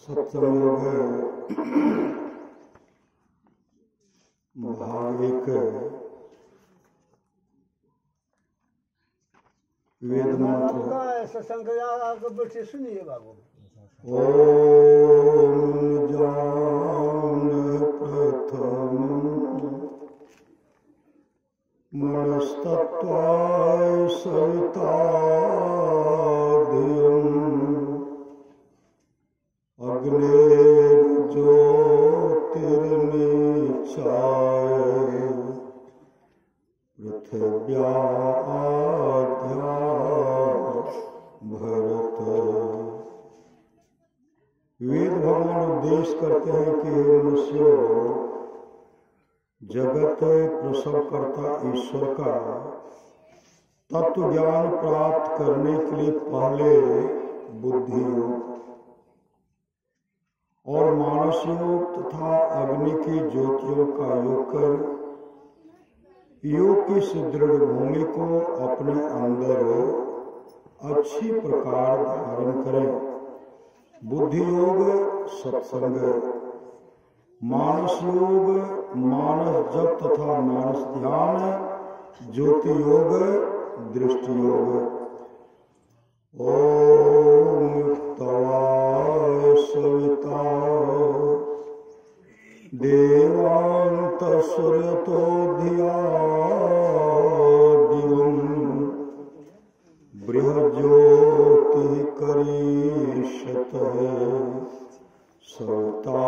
सत्संग भाग एक वेद मंत्र सत्संग आपको बैठे सुनिए बाबू। ओम जान प्रथम मनस्तत्वाय सवितादियम् अग्निर्ज्योतिर्निचाय पृथिव्याद्या भरत। वेद भगवान उपदेश करते हैं कि हे मनुष्यों, जगत प्रसव करता ईश्वर का तत्व ज्ञान प्राप्त करने के लिए पहले बुद्धि योग और मानस योग तथा अग्नि की ज्योतियों का योग कर योग की सुदृढ़ भूमि को अपने अंदर अच्छी प्रकार धारण करें। बुद्धि योग सत्संग, मानस योग मानस जप तथा मानस ध्यान, ज्योति योग दृष्टि योग। ओम तवाय सविता देवांत सूर्यतो धिया दिवं बृहज्योति करीषत सविता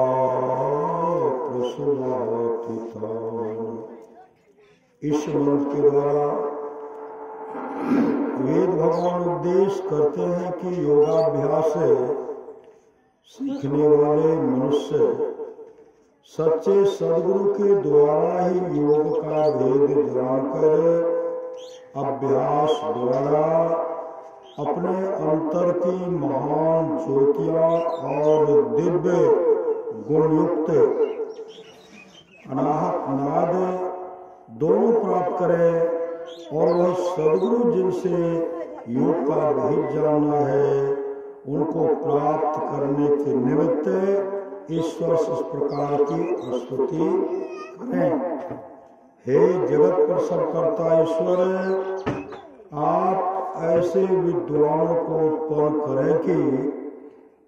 प्रसुवातिता। इस मंत्र के द्वारा वेद भगवान उपदेश करते हैं कि योगाभ्यास सीखने वाले मनुष्य सच्चे सदगुरु के द्वारा ही योग का भेद जानकर अभ्यास द्वारा अपने अंतर की महान ज्योतियां और दिव्य गुणयुक्त अनाहत नाद दोनों प्राप्त करें और वह सदगुरु जिनसे योग का भेद जानना है उनको प्राप्त करने के निमित्त ईश्वर से इस प्रकार की स्तुति करें। हे जगत प्रसव करता ईश्वर, आप ऐसे विद्वानों को उत्पन्न करें कि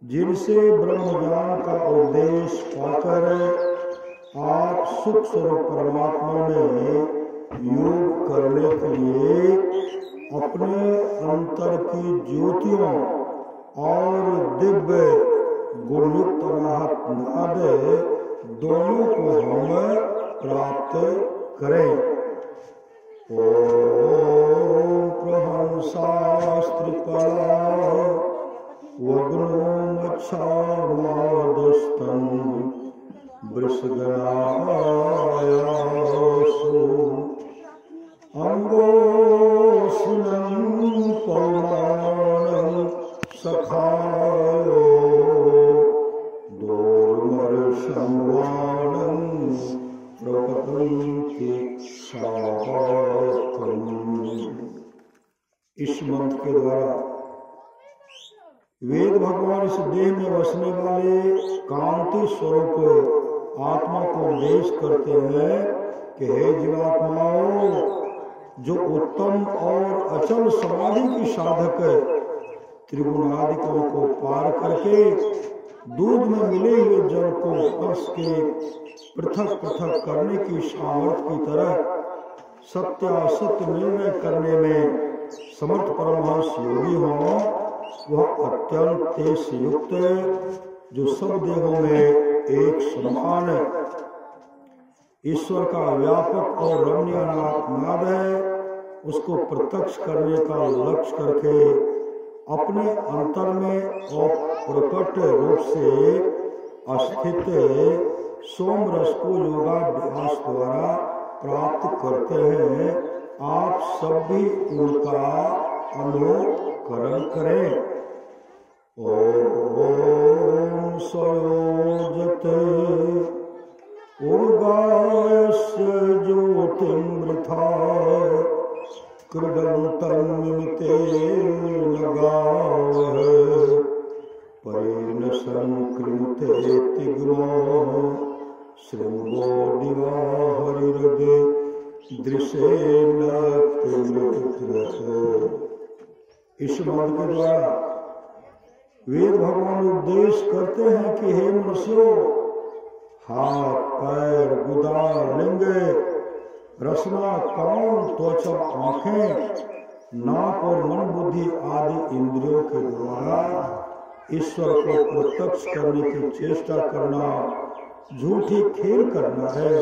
जिनसे ब्रह्म ज्ञान का उपदेश पाकर आप सुख स्वरूप परमात्मा में योग करने के लिए अपने अंतर की ज्योतियों और दिव्य गुणयुक्त अनाहत नाद दोनों को हम प्राप्त करें। ओम प्रहंसास्त्रिपला वग्नोमच्छामादस्तं वृषगणायासु अंगोष्णं पौमानं सखायो दोर्मर्षंवानं प्रपतन्ति साकम्। इस मंत्र के द्वारा वेद भगवान इस देह में बसने वाले कांति स्वरूप आत्मा को उपदेश करते हैं कि हे जीवात्माओं, जो उत्तम और अचल समाधि की साधक त्रिगुणादिकों को पार करके दूध में मिले हुए जल को हर्ष के पृथक पृथक करने की सामर्थ्य की तरह सत्यासत्य निर्णय करने में समर्थ परमहंस योगी हों, वह अत्यंत तेज युक्त जो सब देहों में एक समान ईश्वर का व्यापक और रमणीय नाद है, उसको प्रत्यक्ष करने का लक्ष्य करके अपने अंतर में और प्रकट रूप से स्थित सोम रस को योगाभ्यास द्वारा प्राप्त करते हैं। आप सब भी उनका अनुकरण करें। ओम स्वयोजत उर्गायस्य ज्योतिमृथा कृदन्तं मिमितेन गावः परेण संकृते तिग्मो श्रृंगो दिवा हरिहृदे दृशेन इस मंत्र के द्वारा वेद भगवान उपदेश करते हैं कि हे मनुष्यों, हाथ पैर गुदा लिंग रसना कान त्वचा आंखें नाक और मन बुद्धि आदि इंद्रियों के द्वारा ईश्वर को प्रत्यक्ष करने की चेष्टा करना झूठी खेल करना है,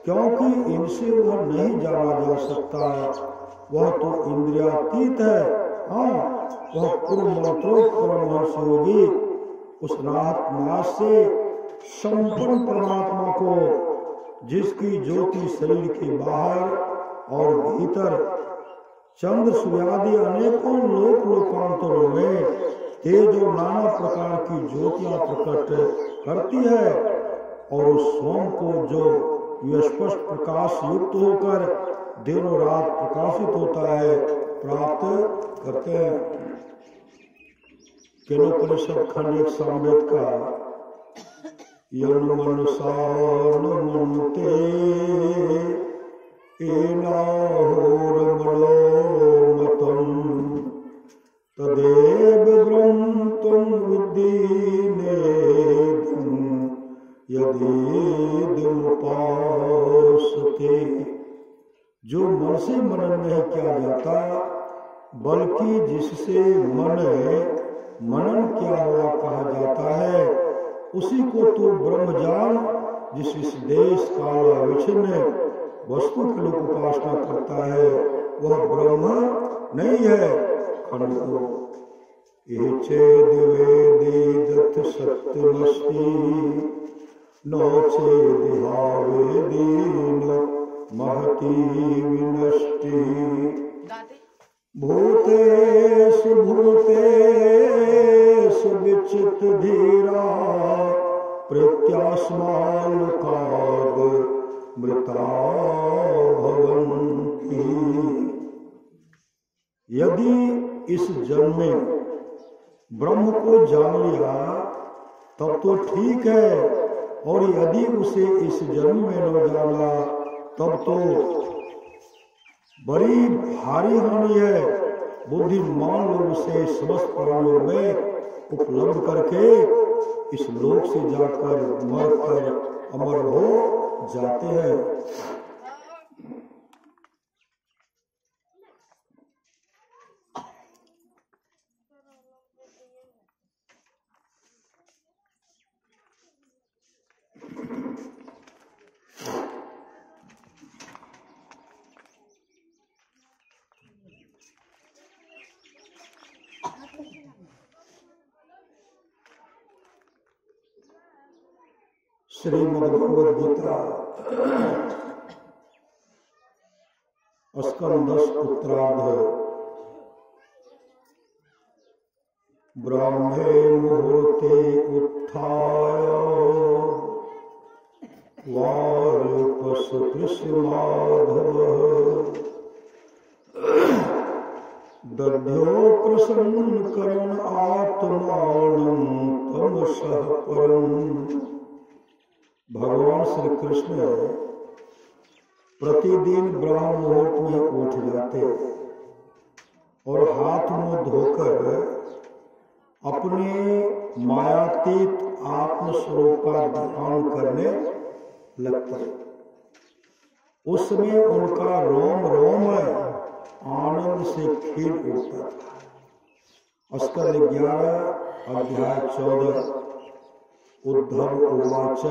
क्योंकि इनसे वह नहीं जाना जा सकता। वह तो इंद्रियातीत है। हाँ, वह पूर्व मंत्रोक्त परमहंस योगी उस नाथ नाश से संपूर्ण परमात्मा को, जिसकी ज्योति शरीर के बाहर और भीतर चंद्र सूर्यादि अनेकों लोक लोकांतरों में तेज और नाना प्रकार की ज्योतियां प्रकट करती है, और उस सोम को जो स्पष्ट प्रकाश युक्त होकर दिनों रात प्रकाशित होता है, प्राप्त करते हैं। केनोपनिषद खंड 1 सामवेद का यन्मनसानमन्ते एनाहोरमणोमतं तदेव ब्रह्मं विद्धि नेदं यदीदमुपासते। जो मन से मनन नहीं किया जाता, बल्कि जिससे मनन किया हुआ कहा जाता है, उसी को तो ब्रह्म जान। जिस इस देश काल अविच्छिन्न वस्तु की लोग उपासना करता है, वह ब्रह्म नहीं है। खंड 2 ये चेद वेदेदथ सत्यमस्ति नो चेदिहावेदीन महती विनष्टि भूतेषु भूतेषु विचित धीरा प्रत्यास्मानुकाद मृता भवन्ति। यदि इस जन्म में ब्रह्म को जान लिया तब तो ठीक है, और यदि उसे इस जन्म में न जाना तब तो बड़ी भारी हानि है। बुद्धिमान लोग उसे समस्त प्राणियों में उपलब्ध करके इस लोक से जाकर मरकर अमर हो जाते हैं। श्रीमद् भगवद गीता स्कंद 10 उत्तरार्ध। ब्राह्मे मुहूर्ते उत्थाय वायुपसकृष्यमाधवः दध्यो प्रसन्नकरन् आत्मानं तमसः परम्। भगवान श्री कृष्ण प्रतिदिन ब्रह्म मुहूर्त में उठ जाते और हाथ मुंह धोकर अपने मायातीत आत्मस्वरूप का ध्यान करने लगते। उस समय उनका रोम रोम आनंद से खिल उठता था। स्कंद 11 अध्याय 14। उद्धव उवाच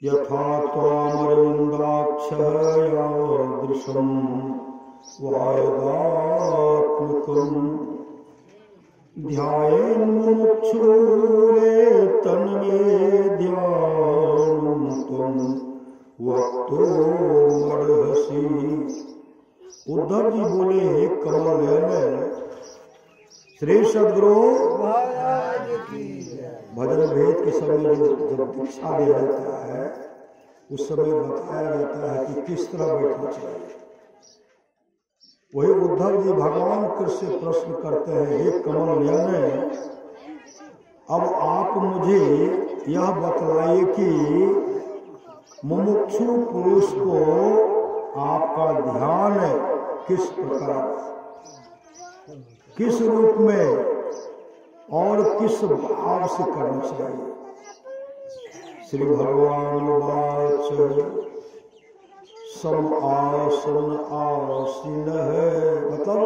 यथा त्वामरविन्दाक्षः यादृशं वायदात्मकं ध्यायेन्मुमुक्षुरे तन्मे ध्यानं त्वं वक्तुमर्हसि। उद्धव जी बोले, हे कमल नयन श्री सद्गुरु भजन भेद के समय जब दीक्षा दिया जाता है, उस समय बताया जाता है कि किस तरह बैठना चाहिए। वही उद्धव जी भगवान कृष्ण से प्रश्न करते हैं, हे कमल नयन, अब आप मुझे यह बतलाइए कि मुमुक्षु पुरुष को आपका ध्यान किस प्रकार, किस रूप में और किस भाव से करना चाहिए। श्री भगवान वाच सम आसन आसीन है, मतलब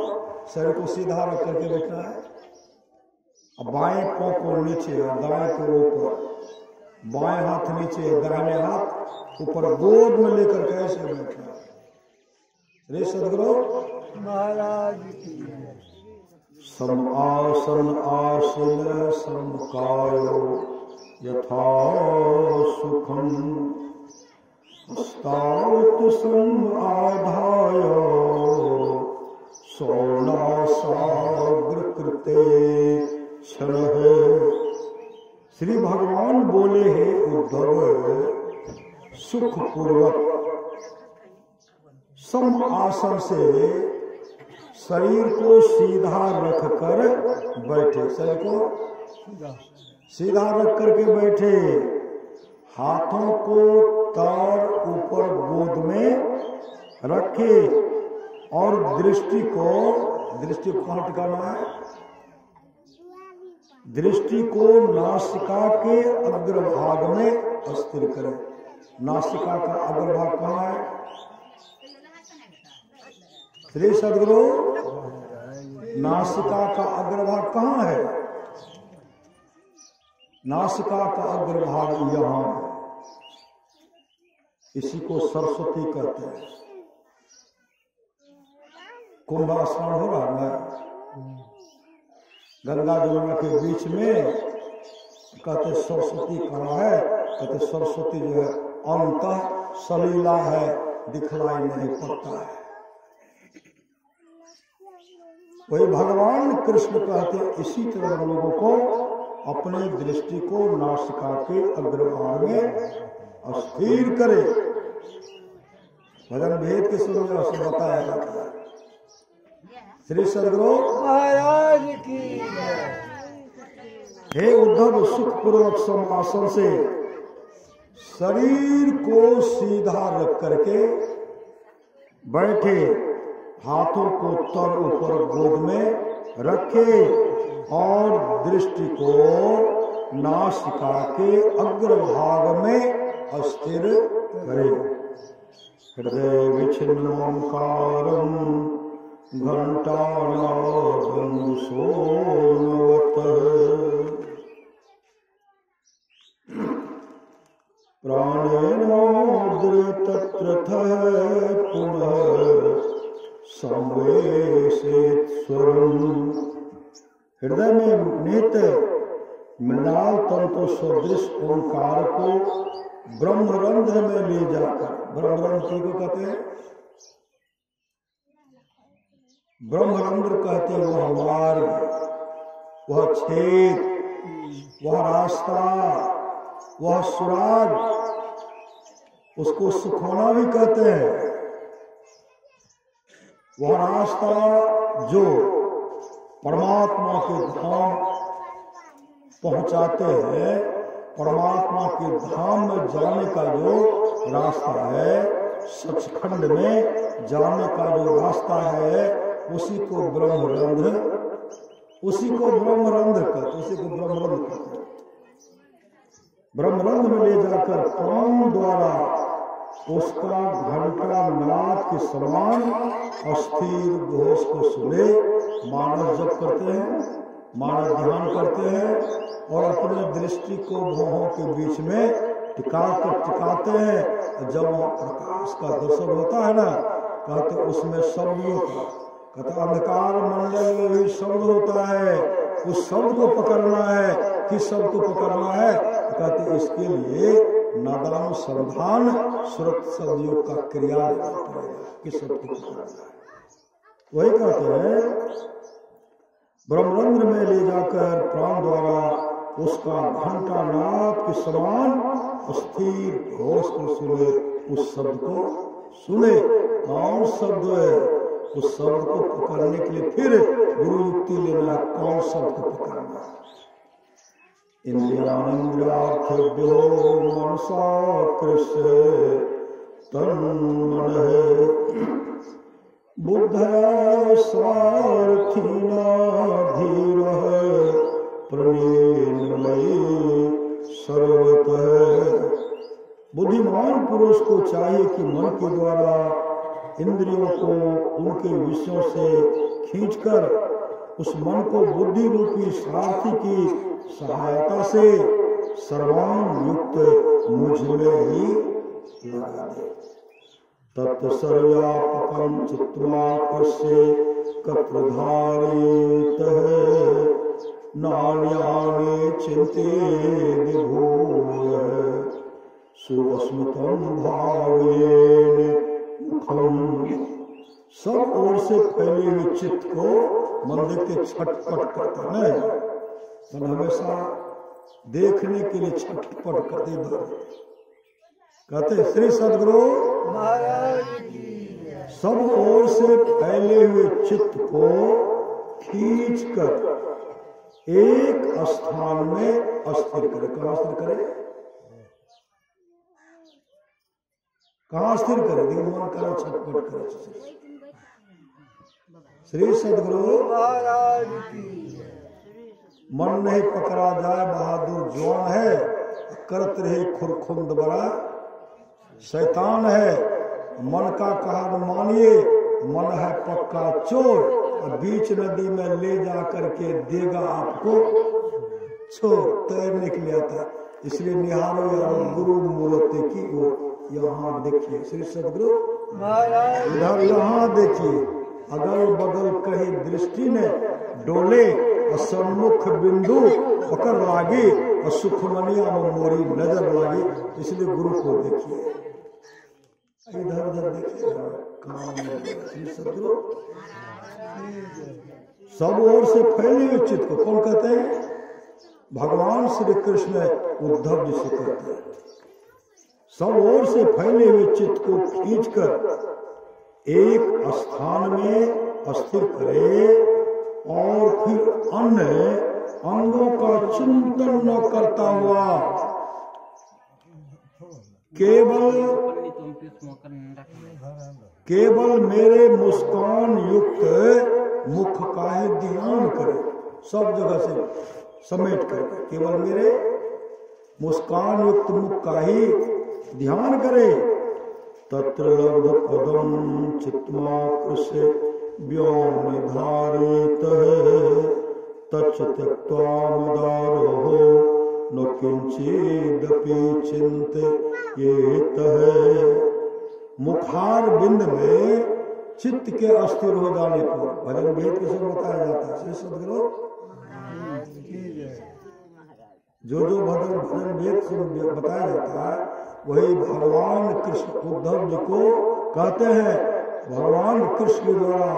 शरीर को सीधा रख करके बैठना है। अब बाएं पांव को नीचे और दाएं को ऊपर, बाएं हाथ नीचे दाहिने हाथ ऊपर, गोद में लेकर के ऐसे बैठना है। रे सदगुरु महाराज की सम आसन आसीन समकायो यथा सुखम हस्तावत सम आधायो सोनासाग्र कृते क्षण है। श्री भगवान बोले हैं उद्धव, सुख पूर्वक सम आसन से शरीर को सीधा रख कर बैठे, शरीर को सीधा रख करके बैठे, हाथों को तार ऊपर गोद में रखे और दृष्टि को कहाँ टिकाना है, दृष्टि को नासिका के अग्रभाग में स्थिर करें। नासिका का अग्रभाग कहाँ है? श्री सदगुरु, नासिका का अग्रभाग कहाँ है? नासिका का अग्रभाग यहाँ है। इसी को सरस्वती कहते हैं। कुंभ स्नान हो रहा है, गंगा जमुना के बीच में, कहते सरस्वती कहाँ है? कहते सरस्वती जो है अंत सलीला है, दिखलाई नहीं पड़ता है। वही भगवान कृष्ण कहते हैं, इसी तरह लोगों को अपने दृष्टि को नासिका के अग्रभाग में स्थिर करे। भजन भेद के स्वरूप में बताया जाता है। श्री सदगुरु महाराज की हे उद्धव, सुख पूर्वक समासन से शरीर को सीधा रख करके बैठे, हाथों को तर ऊपर गोद में रखे और दृष्टि को नासिका के अग्रभाग में स्थिर करे। हृदय विच्छिन्न ओंकारम घंटानादं सोनवत् प्राणेनोद्र तत्रथः पुनः संवेशित स्वरम। हृदय में निहित मृणाल तंतु सदृश ओंकार को ब्रह्मरंध्र में ले जाकर, ब्रह्मरंध्र को कहते हैं, ब्रह्मरंध्र कहते हैं वह मार्ग, वह छेद, वह रास्ता, वह सुराग, उसको सुखोना भी कहते हैं। वह रास्ता जो परमात्मा के धाम पहुंचाते हैं, परमात्मा के धाम में जाने का जो रास्ता है, सचखंड में जाने का जो रास्ता है, उसी को ब्रह्मरंध्र कहते हैं। ब्रह्मरंध्र में ले जाकर प्राण द्वारा उसका घंटा नाद के समान अस्थिर घोष को सुने, मानस जप करते हैं, मानस ध्यान करते हैं और अपने दृष्टि को भौहों के बीच में टिकाते हैं। जब प्रकाश का दर्शन होता है ना, कहते उसमें शब्द होता, कहते अंधकार मंडल में भी शब्द होता है, उस शब्द को पकड़ना है। किस शब्द को पकड़ना है? कहते इसके लिए नादानुसंधान सुरत सदयोग का क्रिया पड़ेगा। किस शब्द को पकड़ना है? वही कहते हैं ब्रह्मरंध्र में ले जाकर प्राण द्वारा उसका घंटा नाद के समान स्थिर घोष को सुने, उस शब्द को सुने। कौन शब्द है? उस शब्द को पकड़ने के लिए फिर गुरु युक्ति लेना, कौन शब्द को पकड़ना। इंद्रियार्थभ्यो मनसा कृष्ण तन्मन बुद्धया सारथिना धीर प्रणेनमयी सर्वतः। बुद्धिमान पुरुष को चाहिए कि मन के द्वारा इंद्रियों को उनके विषयों से खींचकर उस मन को बुद्धि रूपी सारथी की सहायता से सर्वांग युक्त मुझ में ही लगा दे। तत्सर्व्यापकं चित्तमाकर्ष्य कत्रधारितः नान्यानि चिन्ते विभूय सुस्मितं भावेन मुखम। सब ओर से फैले हुए चित्त को मन देख के छटपट करता है, मन हमेशा देखने के लिए छटपट करते कहते श्री सद्गुरु महाराज की सब ओर से फैले हुए चित्त को खींचकर एक स्थान में अस्थिर करे। कहाँ स्थिर करे? कहाँ स्थिर करे? देखो मन करो, छटपट करे। श्री सद्गुरु महाराज की मन नहीं पकड़ा जाए, बहादुर जवान है, करत रहे खुरखुंद बड़ा शैतान है। मन का कहा न मानिए, मन है पक्का चोर, और बीच नदी में ले जा करके देगा आपको छोड़। तैरने के लिए आता, इसलिए निहारो यारो गुरु मूर्ति की ओर। यहाँ देखिए श्री सद्गुरु महाराज इधर यहाँ देखिए, अगल बगल कहीं दृष्टि ने डोले और सम्मुख बिंदु पकड़ लागी और सुखमनिया में मोरी नजर लागी। इसलिए गुरु को देखिए, इधर उधर देखिए, श्री सद्गुरु सब ओर से फैले हुए चित्त को कौन कहते हैं? भगवान श्री कृष्ण उद्धव जी से कहते हैं। सब ओर से फैले हुए चित्त को खींचकर एक स्थान में स्थिर करे और फिर अन्य अंगों का चिंतन न करता हुआ केवल मेरे मुस्कान युक्त मुख का ही ध्यान करे। सब जगह से समेट करके केवल मेरे मुस्कान युक्त मुख का ही ध्यान करे। तत्र लब्ध पदम चित्तमाकृष्य व्योम निधारितः तच्च त्यक्त्वा मदारोहो न किंचिदपि चिन्तयेतः। मुखार बिंद में चित्त के अस्थिर हो जाने पर, भजन भेद के सब बताया जाता है श्री सद्गुरु। जो भजन भेद से बताया जाता है वही भगवान कृष्ण उद्धव जी को कहते हैं। भगवान कृष्ण के द्वारा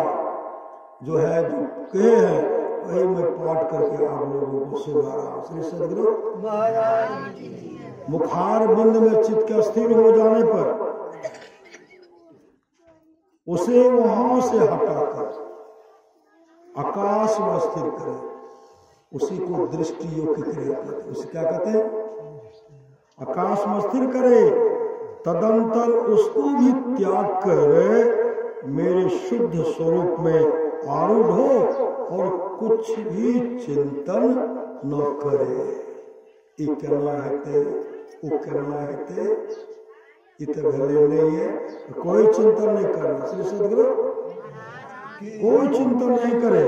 जो है जो कहे हैं वही मैं पाठ करके आप लोगों को सुना रहा हूँ श्री सद्गुरु महाराज। मुखार बिंद में चित्त के स्थिर हो जाने पर उसे वहां से हटाकर आकाश में स्थिर करे, उसी को दृष्टि योग की क्रिया कहते हैं। उसे क्या कहते हैं? आकाश में स्थिर करे। तदंतर उसको भी त्याग कर मेरे शुद्ध स्वरूप में आरूढ़ हो और कुछ भी चिंतन न करे। ये करना है वो करना है इतने भले नहीं है, कोई चिंतन नहीं करना श्री सद्गुरु, कोई चिंतन नहीं करे।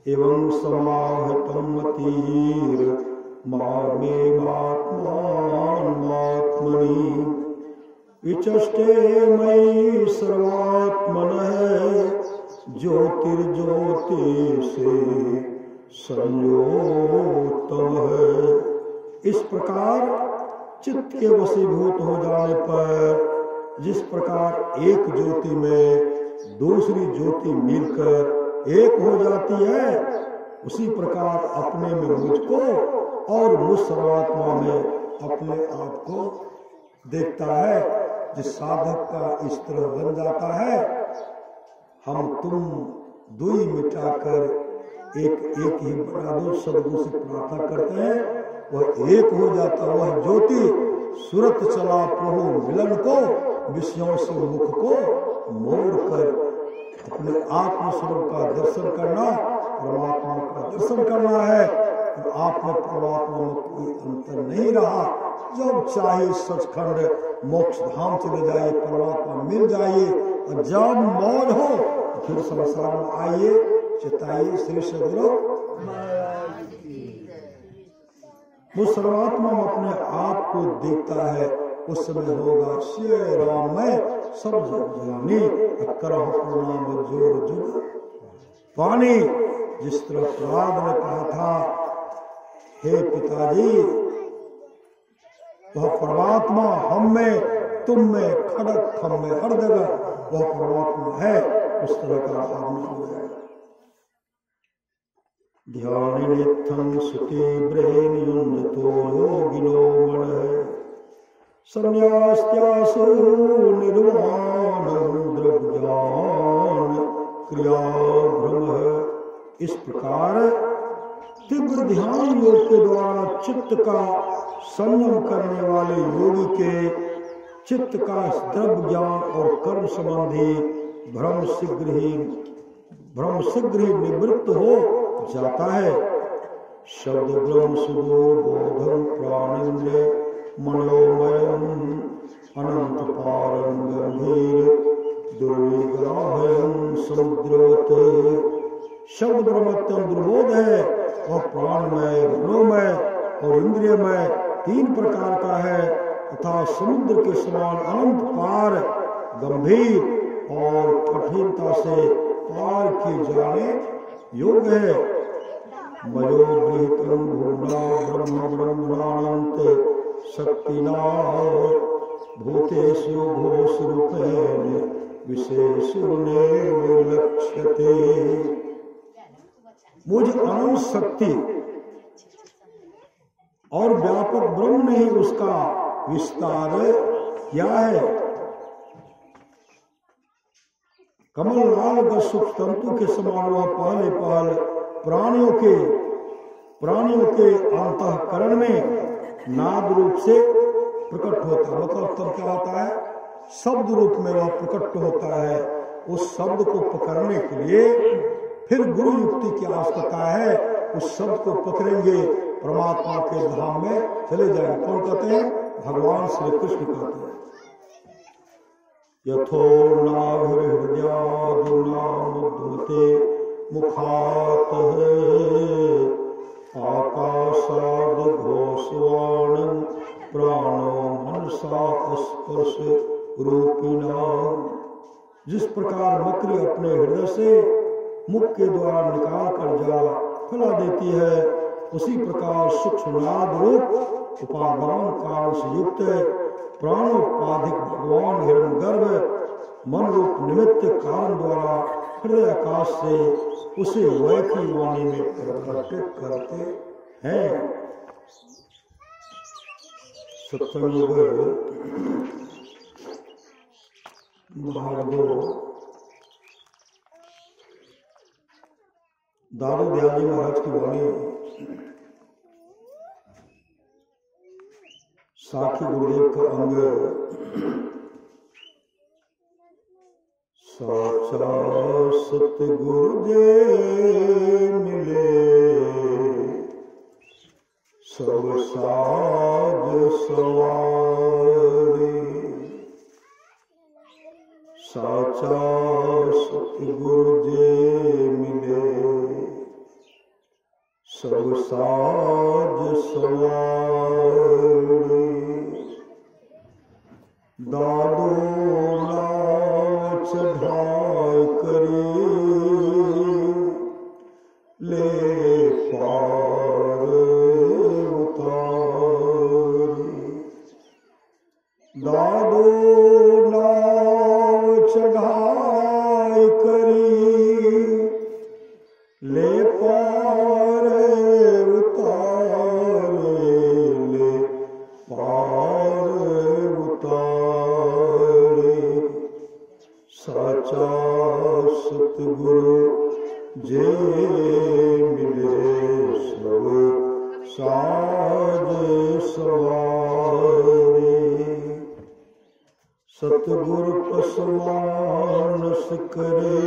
एवं समाहितम मतीर मामे आत्मनि विचष्टे मयि सर्वात्मनः ज्योतिर्ज्योति से संयोतम है। इस प्रकार चित्त के वशीभूत हो जाने पर जिस प्रकार एक ज्योति में दूसरी ज्योति मिलकर एक हो जाती है, उसी प्रकार अपने में मुझको और मुझ सर्वात्मा में अपने आप को देखता है। जिस साधक का इस तरह बन जाता है हम तुम दुई मिटाकर एक ही बना दो। सदगुरु से प्रार्थना करते हैं, वह एक हो जाता। वह ज्योति सुरत चला प्रभु मिलन को, विषयों से मुख को मोड़ कर अपने आत्मस्वरूप का दर्शन करना, परमात्मा का दर्शन करना है। और आत्मा परमात्मा में कोई अंतर नहीं रहा। जब चाहे सचखंड मोक्ष धाम चले जाइए, परमात्मा मिल जाइए। और जब मौज हो फिर संसार में आइए, चिताइए। श्री सदगुरु महाराज की वो सर्वात्मा में अपने आप को देखता है, उस समय होगा श्री राम में सब जानी करह प्रणाम जोर जुग पानी। जिस तरह प्रहलाद ने कहा था, हे पिताजी, वह परमात्मा हम में, तुम में, खड़क खम में, हर जगह वह परमात्मा है। उस तरह का भावना हो जाएगा। ध्यानिनेत्थं सुतीव्रेण युञ्जतो योगिनो मनः संन्यास्त्यासो निर्वाणं द्रव्यान् क्रिया भ्रमः। इस प्रकार तीव्र ध्यान योग के द्वारा चित्त का संयम करने वाले योगी के चित्त का द्रव्य ज्ञान और कर्म संबंधी भ्रम शीघ्र ही निवृत्त हो जाता है। शब्द ब्रह्म सुदूर बोधम प्राणेन्द्र मनोमयम अनंत पारम गंभीर दुर्विग्राहयम समुद्रवत। शब्द ब्रह्म अत्यंत दुर्बोध है और प्राणमय, मनोमय और इंद्रियमय तीन प्रकार का है तथा समुद्र के समान अनंत पार, गंभीर और कठिनता से पार किए जाने योग्य है। मयोगृहीतं भूम्ना ब्रह्म ब्रह्मानंत शक्तिना भूतेषु भूस्वरूपेण विशेषेण लक्ष्यते। मुझ अनंत शक्ति और व्यापक ब्रह्म नहीं, उसका विस्तार क्या है। कमल लाल का सुख तंतु के समान वह पहले पहल प्राणियों के अंतःकरण में नाद रूप से प्रकट होता है। मतलब तब क्या होता है, शब्द रूप में वह प्रकट होता है। उस शब्द को पकड़ने के लिए फिर गुरु युक्ति की आवश्यकता है। उस शब्द को पकड़ेंगे, परमात्मा के धाम में चले जाएंगे। कौन कहते हैं? भगवान श्री कृष्ण कहते हैं। यथोर्नाभिर्हृदयादुर्नामुद्वते मुखात् आकाशाद् घोषवाणं प्राणो मनसा स्पर्श रूपिणा। जिस प्रकार मकड़ी अपने हृदय से मुख के द्वारा निकाल कर जल फैला देती है, उसी प्रकार सूक्ष्म नाद रूप उपादान कारण से युक्त प्राणोपाधिक भगवान हिरण्यगर्भ मन रूप निमित्त कारण द्वारा हृदय आकाश से उसे वैखी वाणी में प्रकट करते हैं। सत्संग दादू दयाल महाराज की वाणी साखी गुरुदेव का अंग साचा सतगुरु जे मिले सब साज सवारे। साचा सतगुरु जे मिले सब साज सवारे। दादो नाच ढाई करी ले पार उतारी। दादो नाच ढाई करी ले पार उतारे। ले पार साचा सतगुरु जे मिले सब साज सवारे। सतगुरु पसमानस करे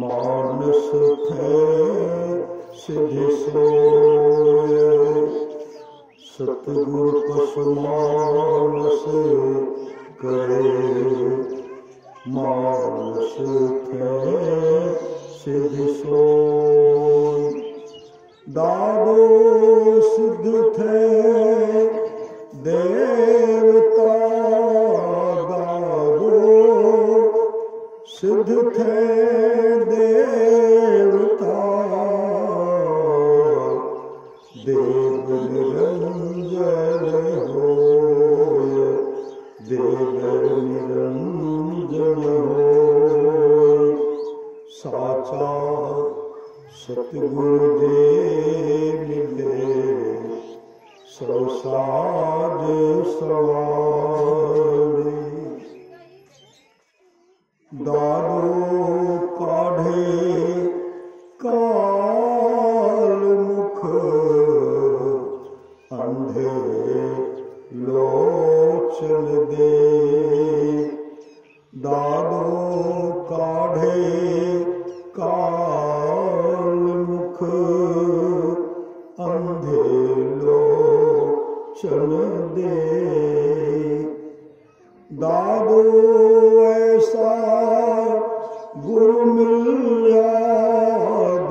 मानस थे सिद्धि सोए। सतगुरु पसमानस करे मानस थे सिद्धि सोए। दादो सिद्ध थे देवता दादो सिद्ध थे देवता। देव निरंजन होय देव निरंजन होय। साचा सतगुरु जे मिले सौ साज सवारे। दादो काढ़े काल मुख अंधे लोचन दे। दादो काढ़े काल मुख अंधे लोचन दे। दादो ऐसा गुरु मिल्या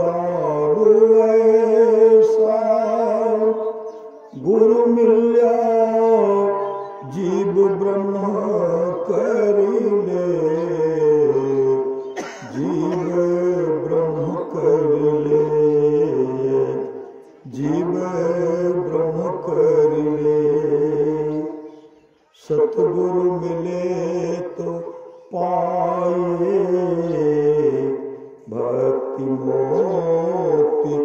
दादो ऐसा गुरु मिल्या जीव ब्रह्म करी ले। जीव ब्रह्म कर ले जीव ब्रह्म कर ले। सतगुरु मिले तो पाए भक्ति मोक्ति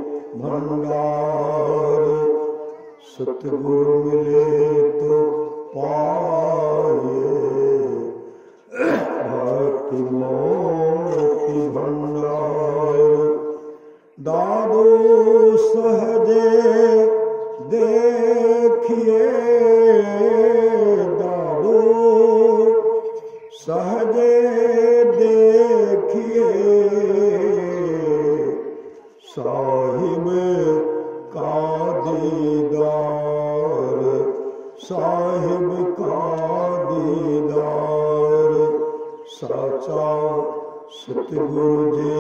भंडार। सतगुरु मिले तो पाए भक्ति मोक्ति भंडार। दादो सहजे देखिए दादो सहजे देखिए साहिब का दीदार। साहिब का दीदार। साचा सतगुरु जे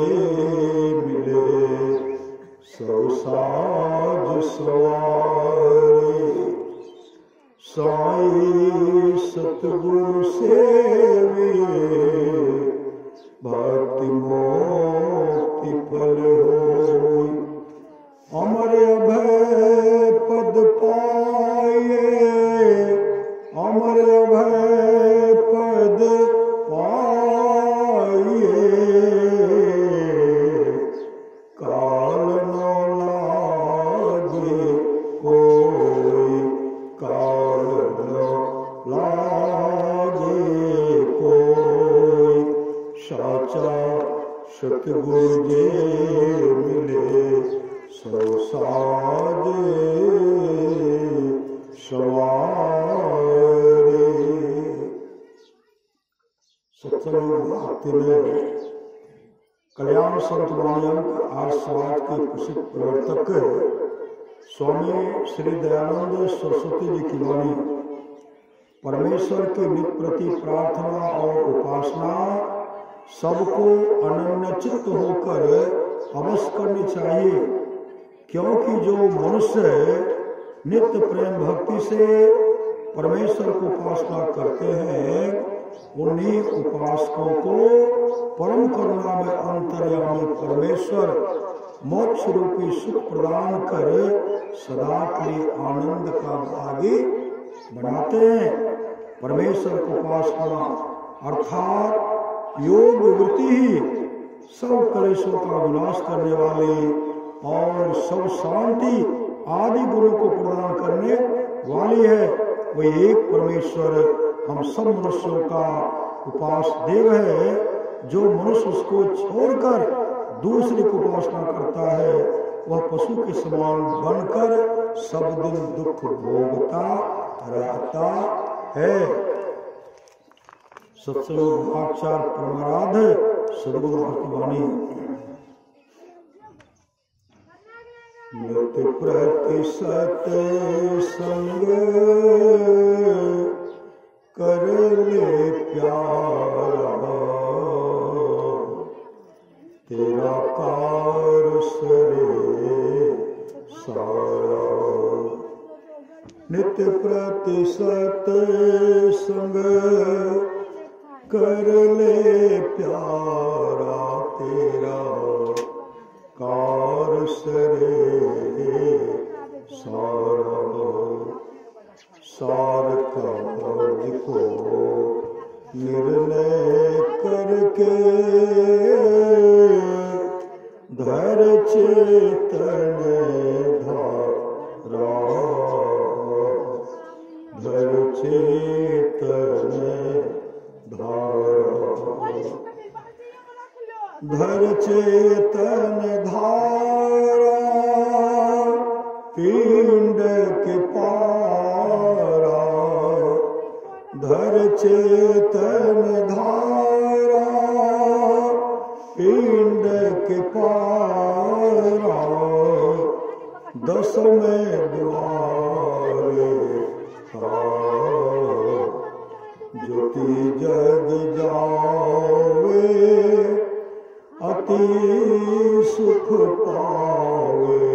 मिले सौ साज सवारे। साई सतगुरु सेविए भक्ति मोक्ति फल होय। अमर अभय पद पाए अमर अभय पद पाए। काल न लागे कोई काल न लागे कोई। साचा सतगुरु जे मिले सौ साज सवारे। सत्संग भक्ति में कल्याण संत वाणियंक आज समाज के प्रसिद्ध प्रवर्तक स्वामी श्री दयानंद सरस्वती जी की वाणी परमेश्वर के नित्य प्रति प्रार्थना और उपासना सबको अनन्यचित्त होकर अवश्य करनी चाहिए। क्योंकि जो मनुष्य नित्य प्रेम भक्ति से परमेश्वर को उपासना करते हैं उन्हीं उपासकों को परम करुणा में अंतर्यामी परमेश्वर मोक्ष रूपी सुख प्रदान कर सदा के लिए आनंद का भागी बनाते हैं। परमेश्वर को उपासना अर्थात योग वृत्ति ही सब कलेशों का विनाश करने वाले और सब शांति आदि गुणों को प्रदान करने वाली है। वही एक परमेश्वर हम सब मनुष्यों का उपास देव है। जो मनुष्य उसको छोड़कर दूसरी को उपासना करता है वह पशु के समान बनकर सब दिन दुख भोगता रहता है। सत्संग आचार परमाराध सद्गुरु भक्तिवाणी। नित्य प्रतिशत संग कर ले प्यारा तेरा कार सरे सारा। नित्य प्रतिशत संग कर ले प्यारा तेरा कार सरे सारा। सार काज को निर्णय करके धर चेतन धारा। धर चेतन धारा। धर चेतन धारा पिंड के पारा। धर चेतन धारा पिंड के पारा। दसवें द्वारे ज्योति जग जावे अति सुख पावे।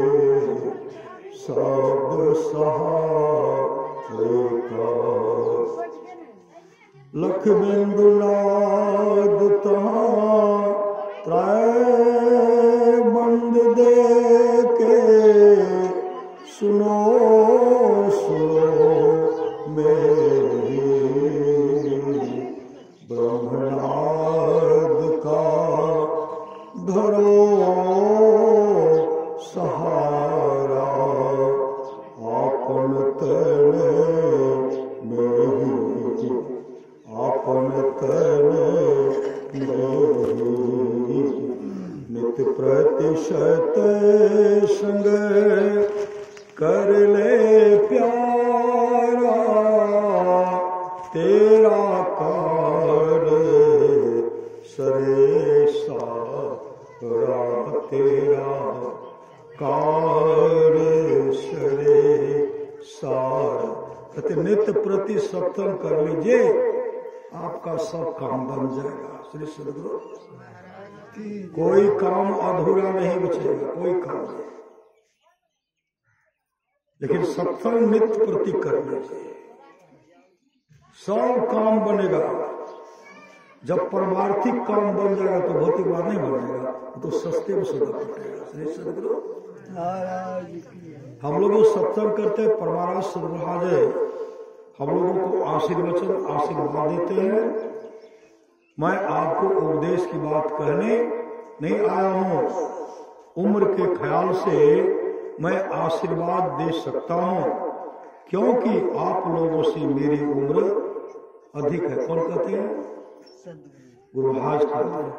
शब्द सहारे का लख बिंदु नाद तहाँ त्रय बंद दे के सुनो सुनो मेरी ब्रह्मनाद का धरो सहारा। आपन तन में आपन तन में नित्य प्रतिशत संग कर ले प्यारा तेरा कार सरे सारा। तेरा कार सरे सारा। कहते नित्य प्रति सत्संग कर लीजिए आपका सब काम बन जाएगा। श्री सद्गुरु कोई काम अधूरा नहीं बचेगा, कोई काम नहीं। लेकिन सत्संग नित्य प्रति कर लीजिए सब काम बनेगा। जब परमार्थिक काम बन जाएगा तो भौतिकवाद नहीं बनेगा, तो सस्ते में सदा पटेगा। श्री सद्गुरु हम लोग सत्संग करते हैं परमाराज सद्गुरुराज हम लोगों को आशीर्वाद देते हैं। मैं आपको उपदेश की बात कहने नहीं आया हूँ। उम्र के ख्याल से मैं आशीर्वाद दे सकता हूँ क्योंकि आप लोगों से मेरी उम्र अधिक है। कौन कहते हैं? गुरु महाराज कहते हैं।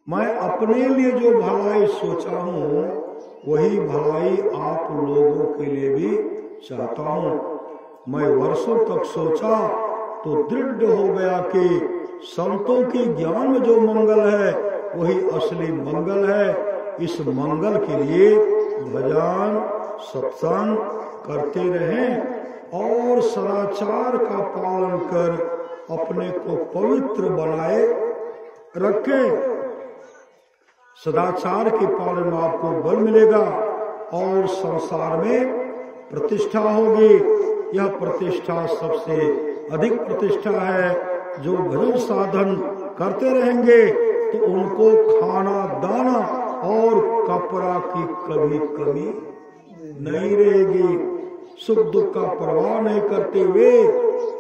मैं अपने लिए जो भलाई सोचा हूँ वही भलाई आप लोगों के लिए भी चाहता हूँ। मैं वर्षों तक सोचा तो दृढ़ हो गया कि संतों के ज्ञान में जो मंगल है वही असली मंगल है। इस मंगल के लिए भजन सत्संग करते रहें और सदाचार का पालन कर अपने को पवित्र बनाए रखें। सदाचार के पालन में आपको बल मिलेगा और संसार में प्रतिष्ठा होगी। यह प्रतिष्ठा सबसे अधिक प्रतिष्ठा है। जो भजन साधन करते रहेंगे तो उनको खाना दाना और कपड़ा की कभी कमी नहीं रहेगी। सुख दुख का परवाह नहीं करते हुए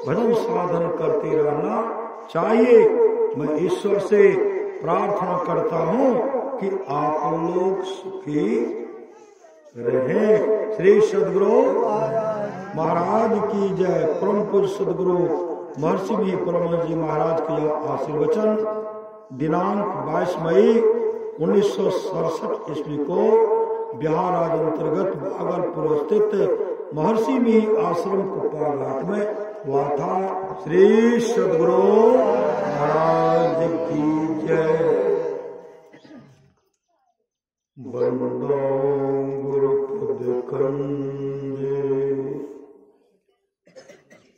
भजन साधन करते रहना चाहिए। मैं ईश्वर से प्रार्थना करता हूँ कि आप लोग सुखी रहें। श्री सद्गुरु महाराज की जय। परम पूज्य सद्गुरु महर्षि मिहि परमहंस जी महाराज के यह आशीर्वचन दिनांक 22 मई 1967 ईस्वी को बिहार राज्य अंतर्गत भागलपुर स्थित महर्षि मिहि आश्रम कुप्पा घाट में हुआ था। श्री सद्गुरु महाराज की जय। बंदो गुरुपद कंजे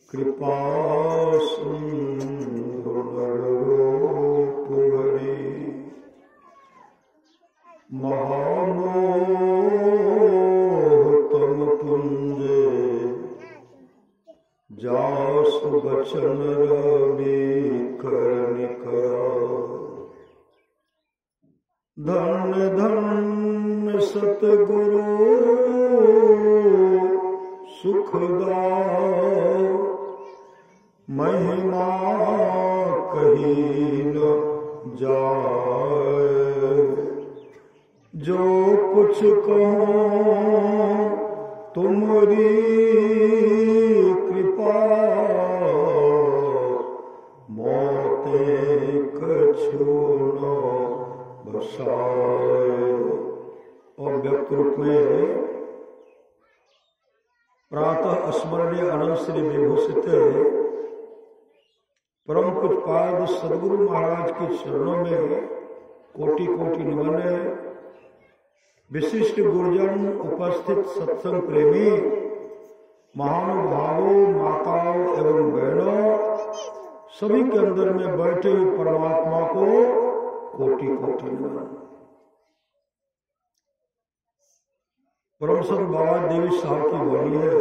कृपा सुंदर रूप हरि महामोह तम पुंजे जास बचन रवि करनि करा। धन धन सतगुरु सुखदा महिमा कही न जाए। जो कुछ कहो तुम्हारी कृपा मोते कछु न बसाए। और व्यक्त रूप में प्रातः स्मरणीय अनंत श्री विभूषित परम कुछ पाद सदगुरु महाराज के चरणों में कोटि कोटि नमन है। विशिष्ट गुरुजन, उपस्थित सत्संग प्रेमी, महानुभावों, माताओं एवं बहनों, सभी के अंदर में बैठे हुए परमात्मा को कोटि कोटि नमन। परम संत बाबा देवी साहब की वाणी है,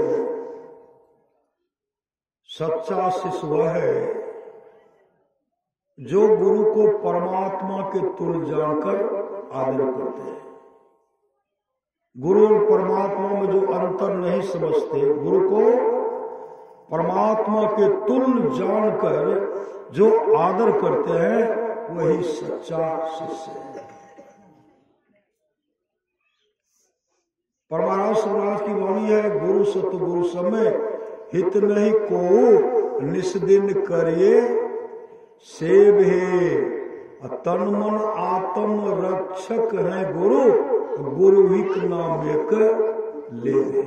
सच्चा शिष्य वह है जो गुरु को परमात्मा के तुल्य जानकर आदर करते हैं। गुरु और परमात्मा में जो अंतर नहीं समझते, गुरु को परमात्मा के तुल्य जानकर जो आदर करते हैं, वही सच्चा शिष्य है। परमाराज स्वराज की वाणी है, गुरु सतगुरु समय हित नहीं को निस्दिन करिए सेव है। तन मन आत्म रक्षक है गुरु, गुरु ही नाम एक ले।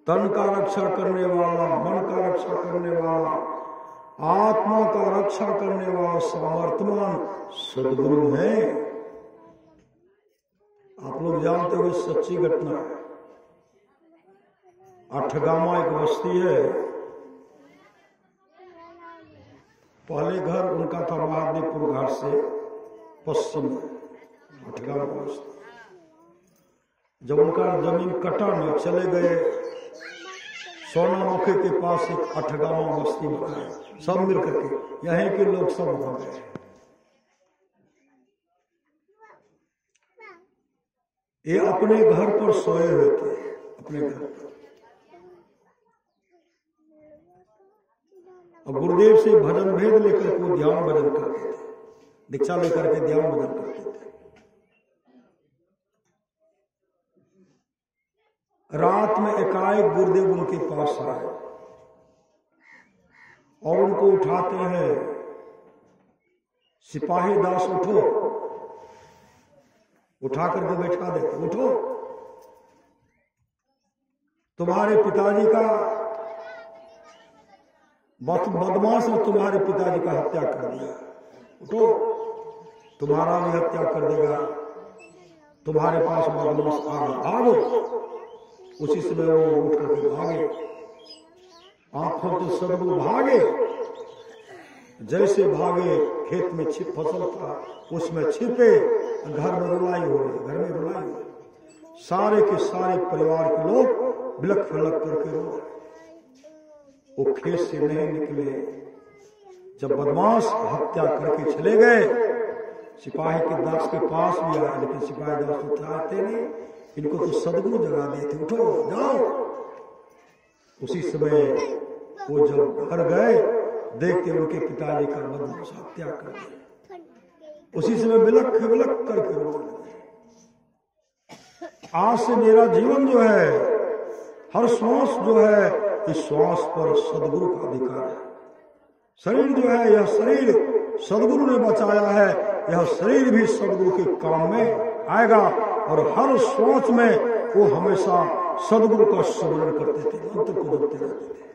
तन का रक्षा करने वाला, मन का रक्षा करने वाला, आत्मा का रक्षा करने वाला सामर्थ्यवान सद्गुरु है। आप लोग जानते हो सच्ची घटना है। अठगामा एक बस्ती है, पहले घर उनका था महादेवपुर घाट से पश्चिम अठगामा बस्ती। जब उनका जमीन कटा न, चले गए सोनामुखी के पास एक अठगामा बस्ती बनाया, सब मिल करके यहीं के लोग सब वहां गए। ये अपने घर पर सोए हुए थे, अपने घर पर। और गुरुदेव से भजन भेद लेकर को ध्यान भजन करते थे, दीक्षा लेकर के ध्यान भजन करते थे। रात में एकाएक गुरुदेव उनके पास आए और उनको उठाते हैं, सिपाही दास उठो, उठा करके बैठा देते, उठो, तुम्हारे पिताजी का बदमाश ने तुम्हारे पिताजी का हत्या कर दिया, उठो, तुम्हारा भी हत्या कर देगा, तुम्हारे पास बदमाश भागो। उसी समय वो उठ करके भागे, आंखों तो सदगुरु भागे, जैसे भागे खेत में छिप फसल था उसमें छिपे, घर में रुलाई हो रही, घर में रुलाई हो रही। सारे के सारे परिवार के लोग बिलख बिलख करके रो रहे। वो खेत से नहीं निकले। जब बदमाश हत्या करके चले गए, सिपाही के दास के पास भी आए, लेकिन सिपाही दास तो चाहते नहीं, इनको तो सदगुरु जगा दिए थे, उठो जाओ। उसी समय वो जब घर गए, देखते उनके पिताजी का बदमाश हत्या कर दिया। उसी समय बिलख बिलख करके रो लगे। आज से मेरा जीवन जो है, हर श्वास जो है, इस श्वास पर सदगुरु का अधिकार है। शरीर जो है, यह शरीर सदगुरु ने बचाया है, यह शरीर भी सदगुरु के काम में आएगा। और हर श्वास में वो हमेशा सदगुरु का स्मरण करते थे, मंत्र को जपते रहते थे।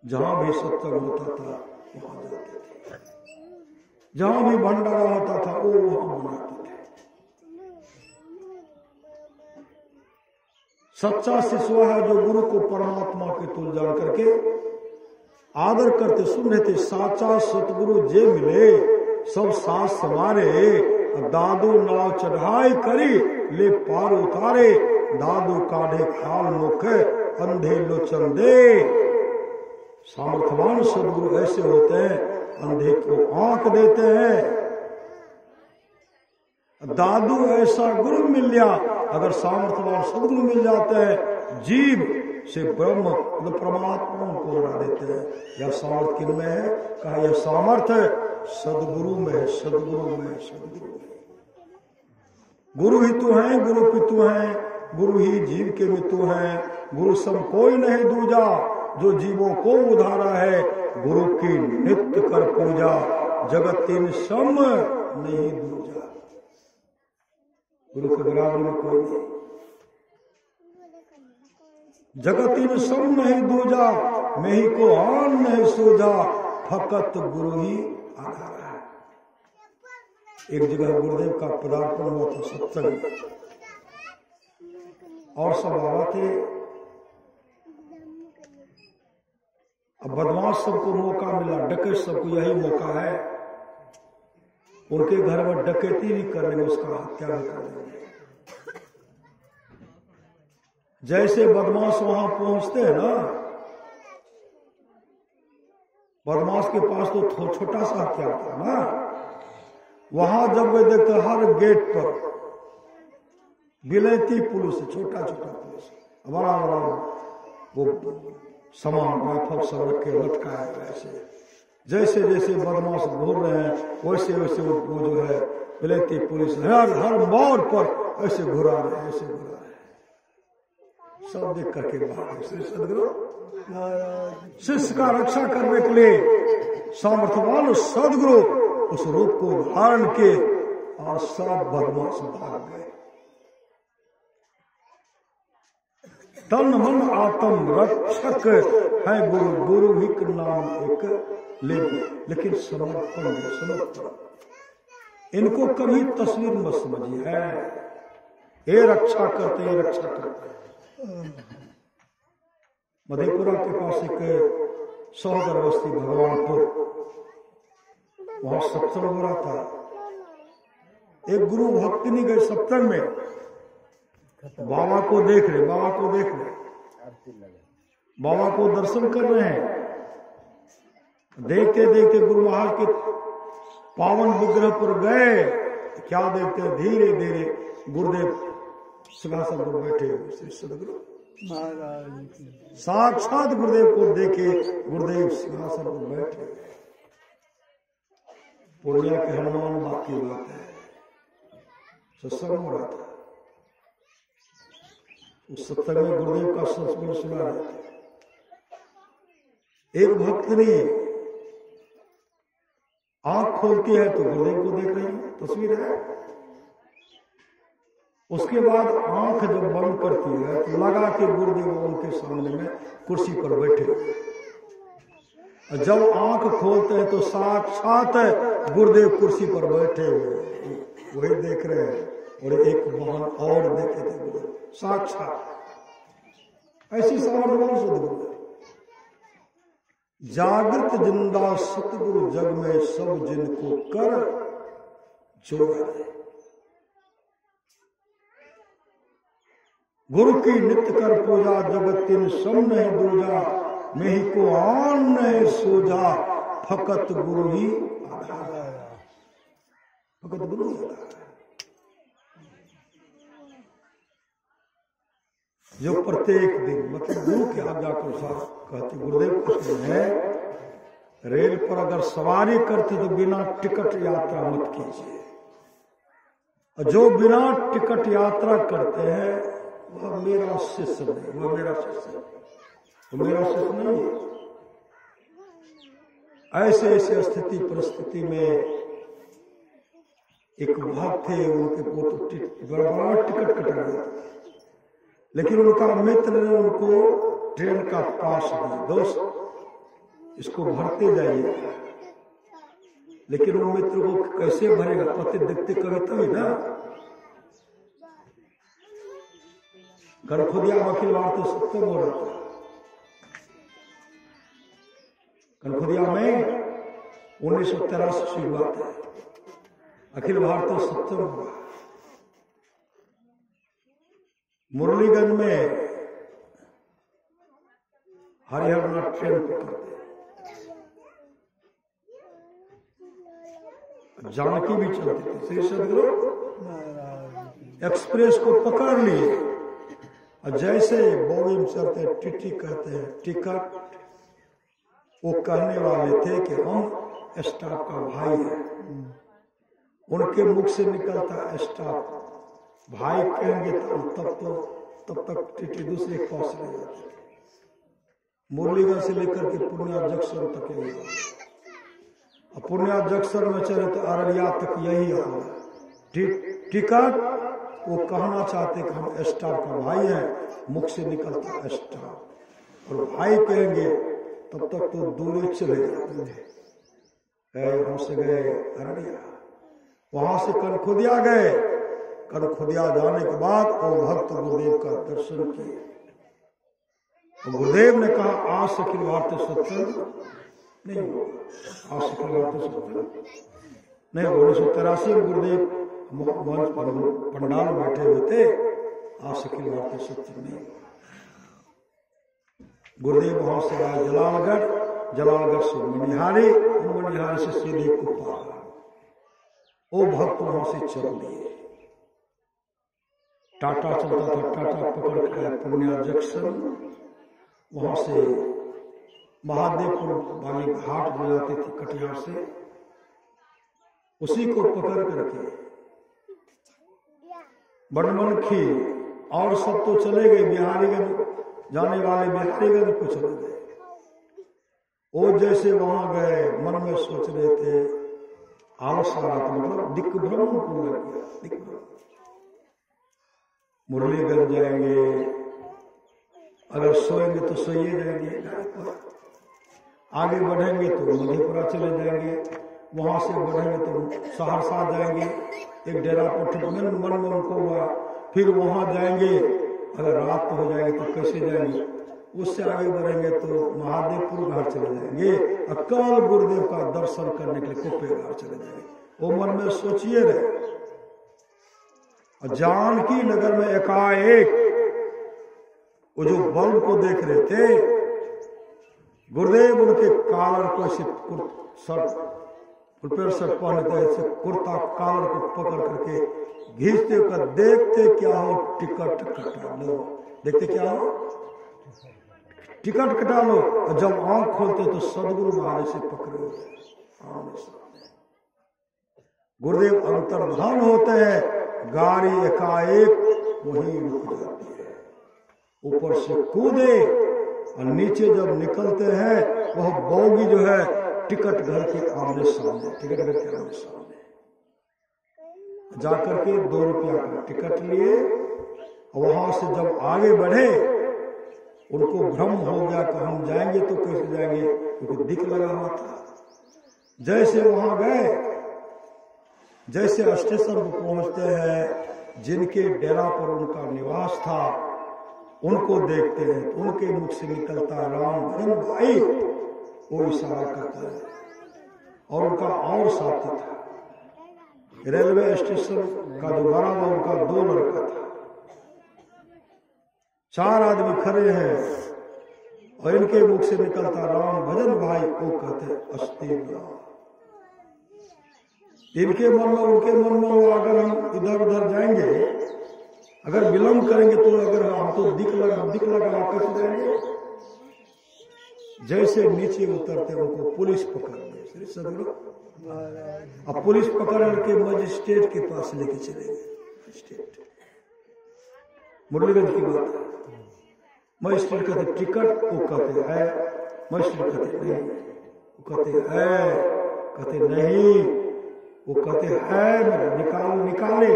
जहां भी सत्संग होता था वहां जाते थे, जहां भी भंडारा होता था वो वहां मनाते थे। सच्चा शिष्य है जो गुरु को परमात्मा के तुल जान करके आदर करते सुन रहे थे। साचा सतगुरु जे मिले सब सास समारे, दादू नाव चढ़ाई करी ले पार उतारे, दादू काढ़े खाल मुख अंधे लोचन दे। सामर्थ्यवान सदगुरु ऐसे होते हैं, अंधे को आंख देते हैं। दादू ऐसा गुरु मिल गया, अगर सामर्थ्यवान सदगुरु मिल जाते हैं, जीव से ब्रह्म मतलब परमात्मा को बना देते हैं। यह सामर्थ्य किन में है? कहा यह सामर्थ्य सदगुरु में है, सदगुरु में, सदगुरु में। गुरु ही तू है, गुरु पितु है, गुरु ही जीव के मितु है। गुरु सम कोई नहीं दूजा, जो जीवों को उधारा है। गुरु की नित्य कर पूजा, जगत इन सम नहीं दूजा। गुरु के बराबर में कोई नहीं। जगत इन सम नहीं दूजा, मैं ही को आन नहीं सूझा, फकत गुरु ही आधार है। एक जगह गुरुदेव का पदार्पण हुआ था सत्संग, और सब बाबा थे। अब बदमाश सबको मौका मिला, डकैत सबको यही मौका है। उनके घर में डकैती भी कर लेंगे, उसका हत्या भी कर लेंगे। जैसे बदमाश वहां पहुंचते हैं ना, बदमाश के पास तो छोटा सा हथियार था ना, वहां जब वे देखते हर गेट पर बिलेती पुलिस, छोटा छोटा पुलिस, बड़ा बड़ा वो सामान राइफल सब रखे लटका है। वैसे जैसे जैसे बदमाश घूर रहे हैं, वैसे वैसे वो जो है बिलेती पुलिस हर मोड़ पर ऐसे घुरा रहे हैं, ऐसे घुरा रहे हैं। सब देख करके बाहर श्री सदगुरु शिष्य का रक्षा करने के लिए सामर्थ्यवान सदगुरु उस रूप को धारण किए और सब बदमाश भाग गए। तन मन आत्म रक्षक है गुरु, गुरु ही का नाम एक लेकिन समर्पण, इनको कभी तस्वीर मत समझिए है, ये रक्षा करते, ये रक्षा करते। मधेपुरा के पास एक सहोदर बस्ती भगवानपुर, वहां सत्संग हो रहा था। एक गुरु भक्ति नहीं गए सत्संग में, बाबा को देख रहे, बाबा को देख रहे, बाबा को दर्शन कर रहे हैं। देखते देखते गुरु महाराज के पावन विग्रह पर गए, क्या देखते, धीरे धीरे गुरुदेव सिंहासन पर बैठे हुए श्री सदगुरु महाराज, साक्षात गुरुदेव को देखे, गुरुदेव सिंहासन पर बैठे। पूर्णिया के हनुमान बात की बात है, सत्संग हो रहा था। उस सत्संग में गुरुदेव का संस्मरण सुना रहे थे। एक भक्त ने आंख खोलती है तो गुरुदेव को देख रही है, तस्वीर है। उसके बाद आंख जब बंद करती है तो लगा कि गुरुदेव उनके सामने में कुर्सी पर बैठे। जब आंख खोलते हैं तो साक्षात गुरुदेव कुर्सी पर बैठे हुए, वही देख रहे हैं। और एक महान और देखे थे गुरुदेव साक्षात, ऐसी सामर्थ्यवान सदगुरु। जागृत जिंदा सतगुरु जग में सब जिनको कर जोड़े। गुरु की नित्य कर पूजा, जगत तीन सम नहीं दूजा, मैं ही को आन नहीं सूझा, फकत गुरु ही आधार है, फकत गुरु ही आधार है। जो प्रत्येक दिन मतलब गुरु की आज्ञा के अनुसार कहते, गुरुदेव कहते हैं रेल पर अगर सवारी करते तो बिना टिकट यात्रा मत कीजिए। और जो बिना टिकट यात्रा करते हैं वह मेरा शिष्य नहीं, वह मेरा शिष्य, वो मेरा शिष्य नहीं है। ऐसे ऐसे स्थिति परिस्थिति में एक भक्त थे, उनके बड़ा टिकट कटा गया, लेकिन उनका मित्र ने उनको ट्रेन का पास दिया, दोस्त इसको भरते जाइए। लेकिन वो मित्र को कैसे भरेगा, पति देखते कभी तभी ना। कनखुदिया अखिल भारतीय सत्यम हो रहा था, कनखुदिया में 1983 की बात है, अखिल भारतीय सत्यम हुआ। मुरलीगंज में हरिहरनाथ ट्रेन पकड़ते, जानकी भी चलती थी, श्री सदगुरु एक्सप्रेस को पकड़ लिए और जैसे बोगी में चलते टिटी कहते हैं टिकट, वो कहने वाले थे कि हम स्टाफ का भाई है। उनके मुख से निकलता स्टाफ भाई कहेंगे तब तक टिटी दूसरे के पास ले जाते। मुरलीगंज से लेकर के पूर्णिया जंक्शन तक यही हाल, पूर्णिया जंक्शन में चले तो अररिया तक यही हाल है। टिकट वो कहना चाहते कि हम स्टाफ का भाई हैं, मुख से निकलता स्टाफ, और भाई कहेंगे तब तक तो दूर चले जाते थे। हमसे गए अररिया, वहां से कनखुदिया गए, कनखुदिया जाने के बाद और भक्त गुरुदेव का दर्शन किए। तो गुरुदेव ने कहा आज से अखिल भारतीय सत्संग नहीं होगा, आज से अखिल भारतीय सत्संग नहीं होगा। 1983 में गुरुदेव पंडाल में बैठे हुए थे, आज से अखिल भारतीय सत्संग नहीं होगा। गुरुदेव वहां से आए जलालगढ़, जलालगढ़ से मनिहारी, मनिहारी से सीधे कुप्पा। वो भक्त वहां से चल दिए, टाटा चलता था, टाटा पकड़ के पूर्णिया जंक्शन, वहां से महादेवपुर वाली घाट जो जाती थी कटिहार से, उसी को पकड़ करके बनमनखी और सब तो चले गए, बिहारीगंज जाने वाले बिहारीगंज को चले गए। वो जैसे वहां गए मन में सोच रहे थे, आलस आ रहा था, मतलब दिग्भ्रम को लग गया, दिग्भ्रम। मुरलीगंज जाएंगे, अगर सोएंगे तो सोइए जाएंगे, आगे बढ़ेंगे तो मधेपुरा चले जाएंगे, वहां से बढ़ेंगे तो सहरसा जाएंगे, एक डेरा पर मन में उनको हुआ, फिर वहां जाएंगे, अगर रात हो जाएगी तो कैसे जाएंगे, उससे आगे बढ़ेंगे तो महादेवपुर घाट चले जाएंगे, और कल गुरुदेव का दर्शन करने के लिए कुप्पे घाट चले जाएंगे। वो मन में सोचिए रहे। और जानकी नगर में एकाएक वो जो बल्ब को देख रहे थे, गुरुदेव उनके कॉलर को ऐसे फुलपेड़ शर्ट पहने थे, ऐसे कुर्ता कॉलर को पकड़ करके घींचते हुए देखते क्या हो, टिकट कटा लो, देखते क्या हो, टिकट कटा लो। और जब आंख खोलते तो सदगुरु महाराज से पकड़े हुए। गुरुदेव अंतर्धान होते हैं, गाड़ी एकाएक वहीं रुक जाती है, ऊपर से कूदे और नीचे जब निकलते हैं वह बोगी जो है टिकट घर के आमने सामने, टिकट घर के आमने सामने जाकर के 2 रुपया का टिकट लिए। वहां से जब आगे बढ़े उनको भ्रम हो गया कि हम जाएंगे तो कैसे जाएंगे, क्योंकि दिख लगा हुआ था। जैसे वहां गए, जैसे स्टेशन पर पहुंचते हैं, जिनके डेरा पर उनका निवास था उनको देखते हैं तो उनके मुख से निकलता राम भजन भाई, वो इशारा करता है। और उनका और साथी था, रेलवे स्टेशन का जो बड़ा था उनका 2 लड़का था, 4 आदमी खड़े हैं और इनके मुख से निकलता राम भजन भाई, वो कहते अस्ति। इनके मन में उनके मन में अगर हम इधर उधर जाएंगे, अगर विलंब करेंगे तो अगर हम तो दिख लगा कैसे जाएंगे। जैसे नीचे उतरते उनको पुलिस पकड़ ली, श्री सदगुरु। अब पुलिस पकड़ के मजिस्ट्रेट के पास लेके चले गए। मजिस्ट्रेट, मुरलीगंज की बात है। मजिस्ट्रेट कहते टिकट, वो कहते है, मजिस्ट्रेट कहते नहीं, वो कहते है, कहते नहीं, वो कहते है निकाले,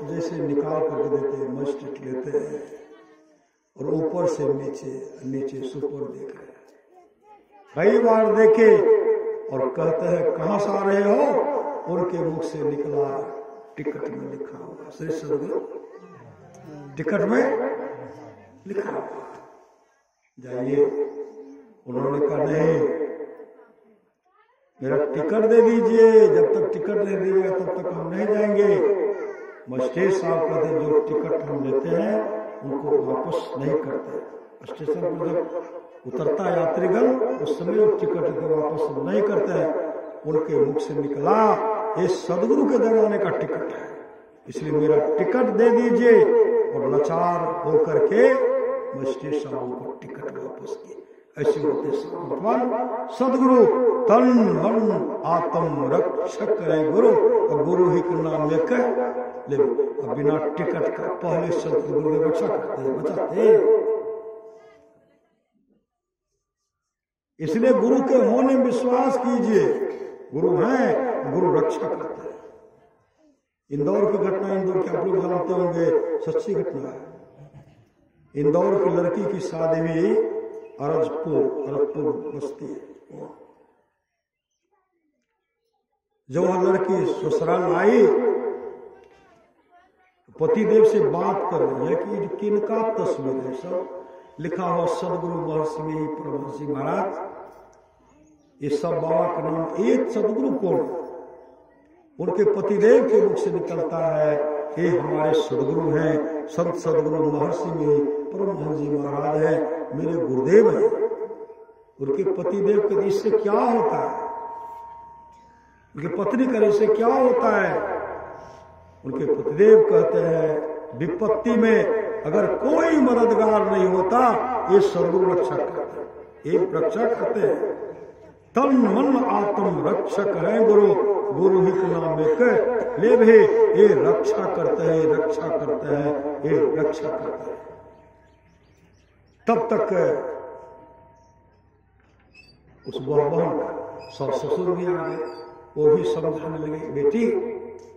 जैसे निकाल करके देते हैं, मस्टिक लेते हैं और ऊपर से नीचे सुपर देख रहे हैं, कई बार देखे और कहते हैं कहां से आ रहे हो? उनके मुख से निकला टिकट में लिखा हुआ, श्री सदगुरु टिकट में लिखा हुआ, जाइए। उन्होंने कहा नहीं, मेरा टिकट दे दीजिए, जब तक टिकट नहीं दीजिएगा तब तक हम नहीं जाएंगे। मजिस्ट्रेट साहब कहते जो टिकट हम लेते हैं उनको वापस नहीं करते। स्टेशन पर जब उतरता है यात्रीगण उस समय टिकट को वापस नहीं करते हैं। उनके मुख से निकला ये सदगुरु के जमाने का टिकट है, इसलिए मेरा टिकट दे दीजिए। और लाचार होकर के मजिस्ट्रेट साहब को टिकट वापस किए। ऐसे होते भगवान सदगुरु तन मन आत्म रक्षक है गुरु, और गुरु ही के नाम लेकर ले बिना टिकट का पहले सदगुरु ने रक्षा करते हैं, बचाते। इसलिए गुरु के होने विश्वास कीजिए, गुरु हैं, गुरु रक्षा करते हैं। इंदौर की घटना, इंदौर के आप लोग जानते होंगे, सच्ची घटना है। इंदौर की लड़की की शादी हुई अरजपुर बस्ती है। जब वह लड़की ससुराल आई, पतिदेव से बात कर रही है कि किनका तस्वीर है, सब लिखा हुआ सदगुरु महर्षि में परमहंस महाराज, ये सब बाबा का नाम। एक सदगुरु कौन? उनके पतिदेव के मुख से निकलता है कि हमारे सदगुरु हैं, संत सदगुरु महर्षि में परमहंस जी महाराज है, मेरे गुरुदेव हैं। उनके पतिदेव के इससे क्या होता है? उनके पत्नी का इससे क्या होता है? उनके पतिदेव कहते हैं विपत्ति में अगर कोई मददगार नहीं होता ये सदगुरु रक्षा करते हैं, एक रक्षा करते हैं। तन मन आत्म रक्षक है गुरु, गुरु ही के नाम लेकर ले भे, ये रक्षा करते हैं, रक्षा करते हैं, ये रक्षा करते हैं। तब तक उस बहन सब ससुर भी आ गए, वो भी समझाने लगे बेटी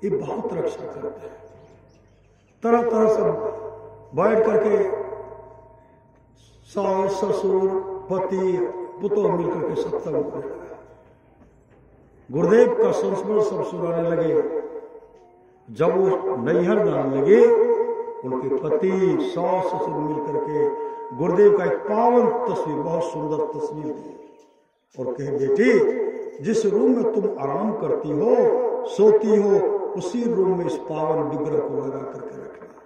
ये बहुत रक्षा करते हैं। तरह तरह से बैठ करके सास ससुर पति पुतोह मिलकर के सत्संग होने लगा। गुरुदेव का संस्मरण सब सुनाने लगे। जब वो नैहर जाने लगे, उनके पति सास ससुर मिलकर के गुरुदेव का एक पावन तस्वीर, बहुत सुंदर तस्वीर दी और कहे बेटी जिस रूम में तुम आराम करती हो सोती हो उसी रूम में इस पावन विग्रह को लगा करके रखना।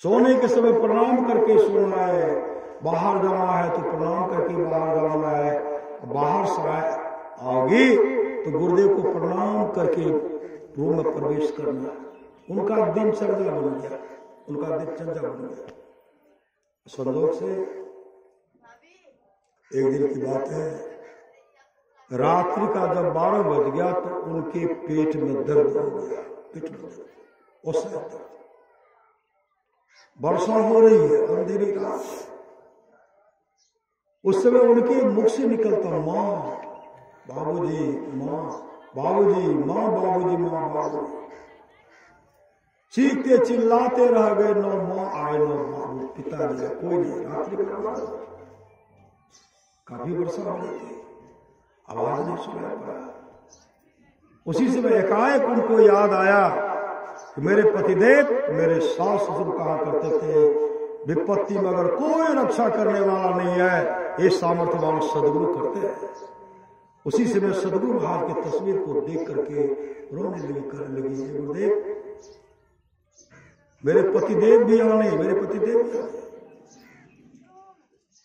सोने के समय प्रणाम करके सोना है, बाहर जाना है तो प्रणाम करके बाहर जाना है, बाहर से आओगी तो गुरुदेव को प्रणाम करके रूम में प्रवेश करना है। उनका दिनचर्या बन गया, उनका दिनचर्या बन गया। संजोग से एक दिन की बात है, रात्रि का जब 12 बज गया तो उनके पेट में दर्द हो गया, पेट में दर्द, उस वर्षा हो रही है, अंधेरी रात। उस समय उनके मुख से निकलता माँ बाबूजी, माँ बाबूजी, माँ बाबूजी, माँ बाबूजी। चीखते चिल्लाते रह गए, न माँ आए न बाबू, पिताजी आए, कोई नहीं। रात्रि का काफी वर्षा हो रही थी, आवाज नहीं सुनाई पड़ा। उसी समय एकाएक उनको याद आया कि मेरे पतिदेव, मेरे सास ससुर कहा करते थे विपत्ति में अगर कोई रक्षा करने वाला नहीं है, ये सामर्थ्यवान सदगुरु करते हैं। उसी समय सदगुरु महाराज की तस्वीर को देख करके रोने लगी, करने लगी, गुरुदेव मेरे पतिदेव भी यहाँ नहीं, मेरे पतिदेव भी यहाँ नहीं,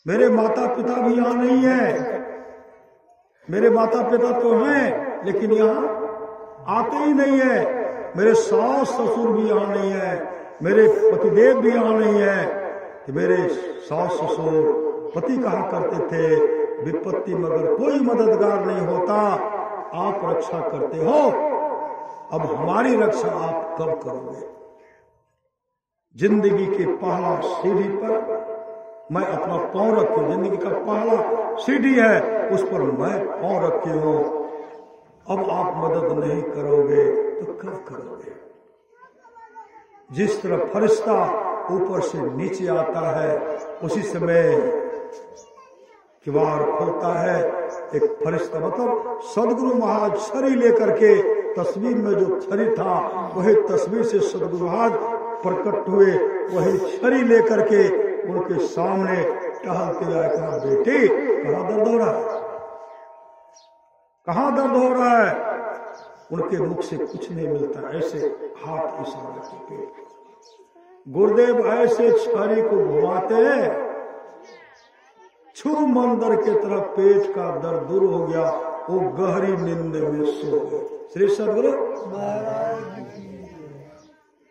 मेरे माता पिता भी यहाँ नहीं है। मेरे माता पिता तो हैं लेकिन यहाँ आते ही नहीं है। मेरे सास ससुर भी यहाँ नहीं है, मेरे पतिदेव भी यहाँ नहीं है। कि मेरे सास ससुर पति कहा करते थे विपत्ति में अगर कोई मददगार नहीं होता आप रक्षा करते हो, अब हमारी रक्षा आप कब करोगे? जिंदगी के पहला सीढ़ी पर मैं अपना पांव रखी, जिंदगी का पहला सीढ़ी है उस पर मैं पांव रखी हूं। अब आप मदद नहीं करोगे तो कब करोगे? जिस तरह फरिश्ता ऊपर से नीचे आता है, उसी समय किवाड़ खुलता है। एक फरिश्ता मतलब सदगुरु महाराज छड़ी लेकर के, तस्वीर में जो छड़ी था वही तस्वीर से सदगुरु महाराज प्रकट हुए, वही छड़ी लेकर के उनके सामने टहलते आए। कहा, बेटे कहाँ दर्द हो रहा है? कहाँ दर्द हो रहा है? उनके मुख से कुछ नहीं मिलता, ऐसे हाथ इशारा करके गुरुदेव ऐसे छड़ी को घुमाते हैं, छू मंदिर की तरफ पेट का दर्द दूर हो गया, वो गहरी नींद में सो गए। श्री सदगुरु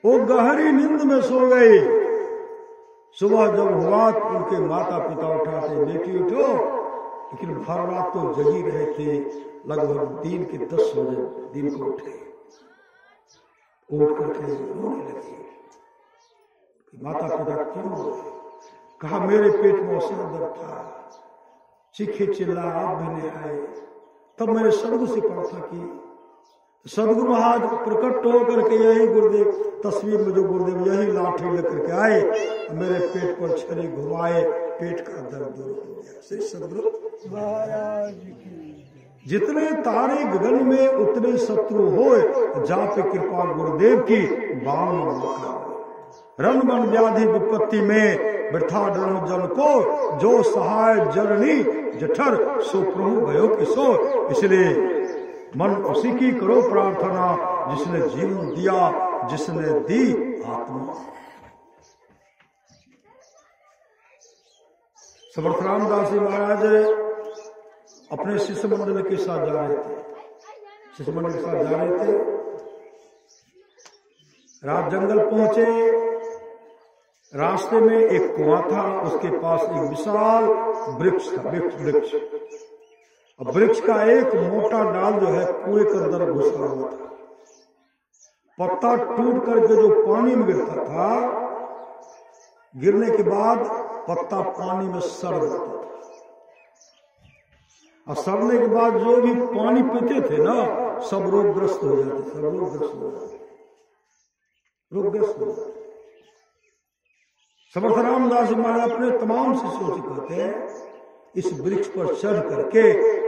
वो गहरी नींद में सो गई। सुबह जब हुआ तो उनके माता पिता उठाते, बेटी उठो, लेकिन भर रात तो जगी रहे थे। लगभग दिन के 10 बजे दिन को उठे, उठ करके रोने लगे। माता पिता क्यों रोए? कहा, मेरे पेट में ऐसा दर्द था, चीखे चिल्ला, आप भी नहीं आए। तब मैंने सदगुरु से प्रार्थना की, सदगुरु महाराज प्रकट होकर के यही गुरुदेव, तस्वीर में जो गुरुदेव यही लाठी लेकर के आए, मेरे पेट पर छड़ी घुमाए, पेट का दर्द दूर हो गया। श्री सदगुरु महाराज की। जितने तारे गगन में उतने शत्रु होए, जापे कृपा गुरुदेव की बाण मौका। रण बन व्याधि विपत्ति में वृथा डरो जन को, जो सहाय जननी जठर सो प्रभु गयो किसो। इसलिए मन उसी की करो प्रार्थना, जिसने जीवन दिया, जिसने दी आत्मा। समर्थ रामदास जी महाराज अपने शिष्य मंडल के साथ जा रहे थे, शिष्य मंडल के साथ जा रहे थे। रात जंगल पहुंचे, रास्ते में एक कुआं था, उसके पास एक विशाल वृक्ष था, वृक्ष। अब वृक्ष का एक मोटा डाल जो है कुएं के अंदर घुसा हुआ था। पत्ता टूट करके जो पानी में गिरता था, गिरने के बाद पत्ता पानी में सड़ जाता था, और सड़ने के बाद जो भी पानी पीते थे ना, सब रोगग्रस्त हो जाते, सब रोगग्रस्त हो जाते, रोगग्रस्त हो जाते। समर्थ रामदास जी महाराज अपने तमाम शिष्यों से कहते हैं, इस वृक्ष पर चढ़ करके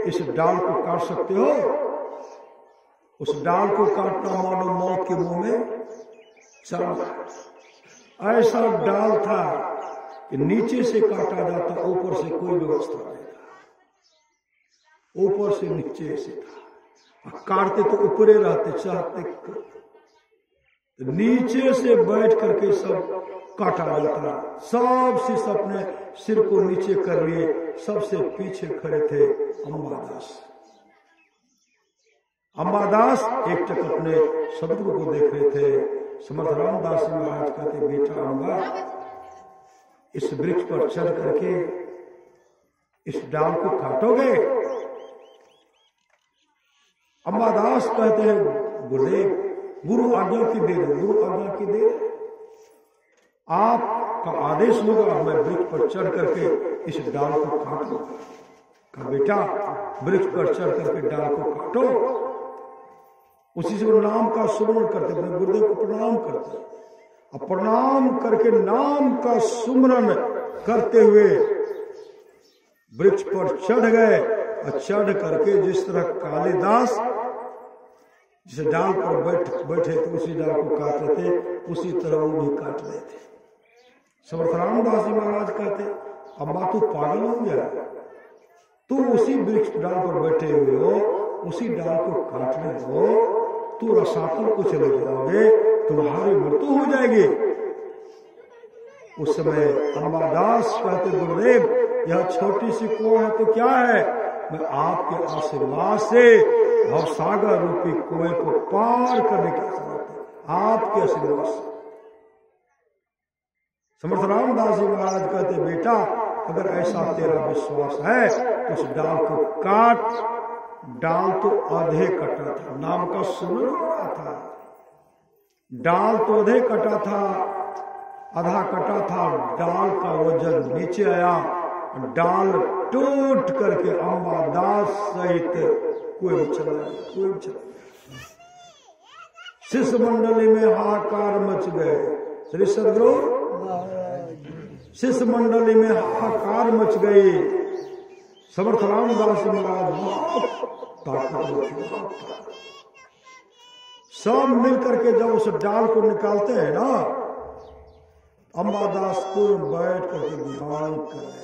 इस डाल को काट सकते हो? उस डाल को काटना मानो मौत के मुंह में चढ़ना। ऐसा डाल था कि नीचे से काटा जाता, ऊपर से कोई व्यवस्था नहीं था, ऊपर से नीचे से था। काटते तो ऊपरे रहते, चाहते नीचे से बैठ करके सब काटा जाता। सब शिष्य अपने सिर को नीचे कर लिए, सबसे पीछे खड़े थे अंबादास। अंबादास एक टक अपने सदगुरु को देख रहे थे। समर्थ रामदास जी महाराज कहते, बेटा अम्बा, इस वृक्ष पर चढ़ करके इस डाल को काटोगे? अंबादास कहते हैं, गुरुदेव गुरु आज्ञा की देर, गुरु आज्ञा की देर, आपका आदेश होगा, मैं वृक्ष पर चढ़ करके इस डाल को काटूंगा। कहा, बेटा वृक्ष पर चढ़ करके डाल को काटो। उसी से नाम का सुमरण करते, अपने गुरुदेव को प्रणाम करते, और प्रणाम करके नाम का सुमरण करते हुए वृक्ष पर चढ़ गए। और चढ़ करके जिस तरह कालिदास जिस डाल पर बैठे थे उसी डाल को काट रहे थे, उसी तरह वो भी काट रहे थे। समर्थ रामदास जी महाराज कहते, अम्बा तू पागल हो गया, तू उसी वृक्ष डाल पर बैठे हुए हो, उसी डाल को काट रहे हो, तू रसातल को चले जाओगे, तुम्हारी मृत्यु हो जाएगी। उस समय अंबादास कहते, गुरुदेव यह छोटी सी कुआं है तो क्या है, मैं आपके आशीर्वाद से भवसागर रूपी कुएं को पार करने की समर्थ, आपके आशीर्वाद से। समर्थ रामदास जी महाराज कहते, बेटा अगर ऐसा तेरा विश्वास है तो उस डाल को काट। डाल तो आधे कटा था, नाम का सुमरण हो रहा था, डाल तो आधे कटा था, आधा कटा था, डाल का वजन नीचे आया, डाल टूट करके अंबादास सहित कुएं में चला गया। शिष्य मंडली में हाहाकार मच गए। श्री सदगुरु शिष्य मंडली में हाहाकार मच गई। समर्थ रामदास महाराज सब मिलकर के जब उस डाल को निकालते हैं ना, अंबादास को बैठ करके ध्यान कर रहे।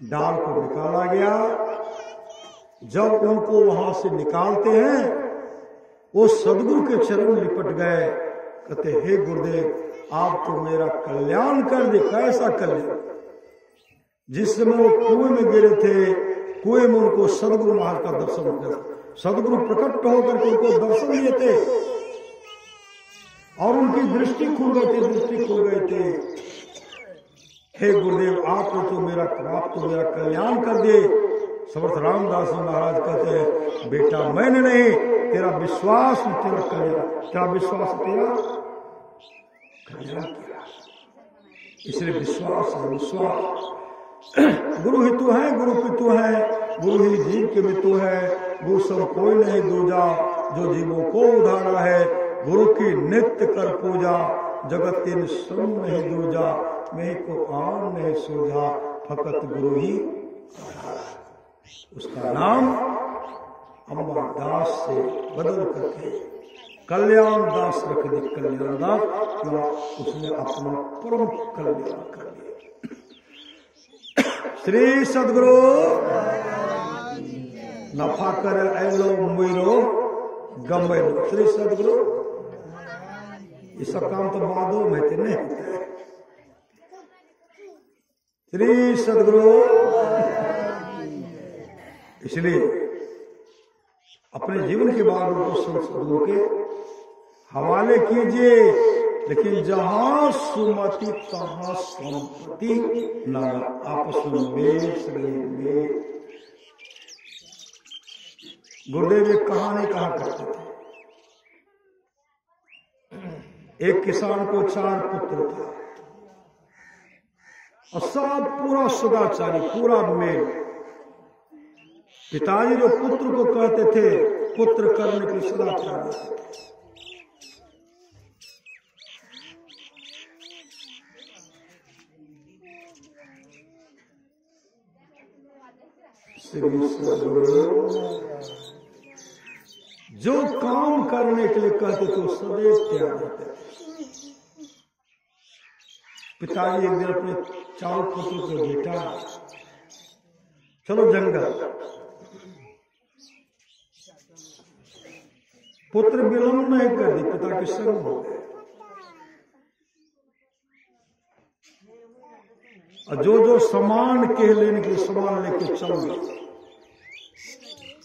डाल को निकाला गया। जब उनको वहां से निकालते हैं, वो सदगुरु के चरण लिपट गए। कहते हे गुरुदेव, आप तो मेरा कल्याण कर दे। कैसा कल्याण? जिस समय वो कुएं में गिरे थे, कुएं में उनको सदगुरु महाराज का दर्शन हो गया। सदगुरु प्रकट होकर के उनको दर्शन दिए थे और उनकी दृष्टि खुल गई थी। हे गुरुदेव, आप तो मेरा कल्याण कर दे। समर्थ रामदास महाराज कहते हैं, बेटा मैंने नहीं, तेरा विश्वास तेरा कल्याण, तेरा विश्वास तेरा कल्याण किया। इसलिए विश्वास है, विश्वास। गुरु ही तू है, गुरु की तू है, गुरु ही जीव के भी तू है। गुरु सब कोई नहीं दूजा, जो जीवों को उधारा है। गुरु की नित्य कर पूजा, जगत तीन सुन नहीं दूजा। मैं को आन नहीं सूझा, फकत गुरु ही। उसका नाम अंबादास से बदल करके कल्याण दास रख दे। कल्याण दास, उसने अपना परम कल्याण कर दिया। श्री सदगुरु नफा कर ऐलो मुइरो गंबैलो। श्री सदगुरु, ये सब काम तो बादों में थे नहीं होते। श्री सदगुरु, इसलिए अपने जीवन के बाद उनको सदगुरु के हवाले कीजिए। लेकिन जहां सुमति तहां संपत्ति, नारा आपस में। गुरुदेव एक कहानी कहा करते थे। एक किसान को 4 पुत्र था और सब पूरा सदाचारी, पूरा मेल। पिताजी जो पुत्र को कहते थे, पुत्र करने के सदाचारी थे। जो काम करने के लिए कहते थे वो सदैव त्याग देते थे। पिताजी एक दिन अपने 4 पुत्रों को बेटा, चलो जंगल। पुत्र विलंब नहीं कर दी, पिता के संग हो गए। और जो सामान के लेने के लिए सामान लेके चल गए।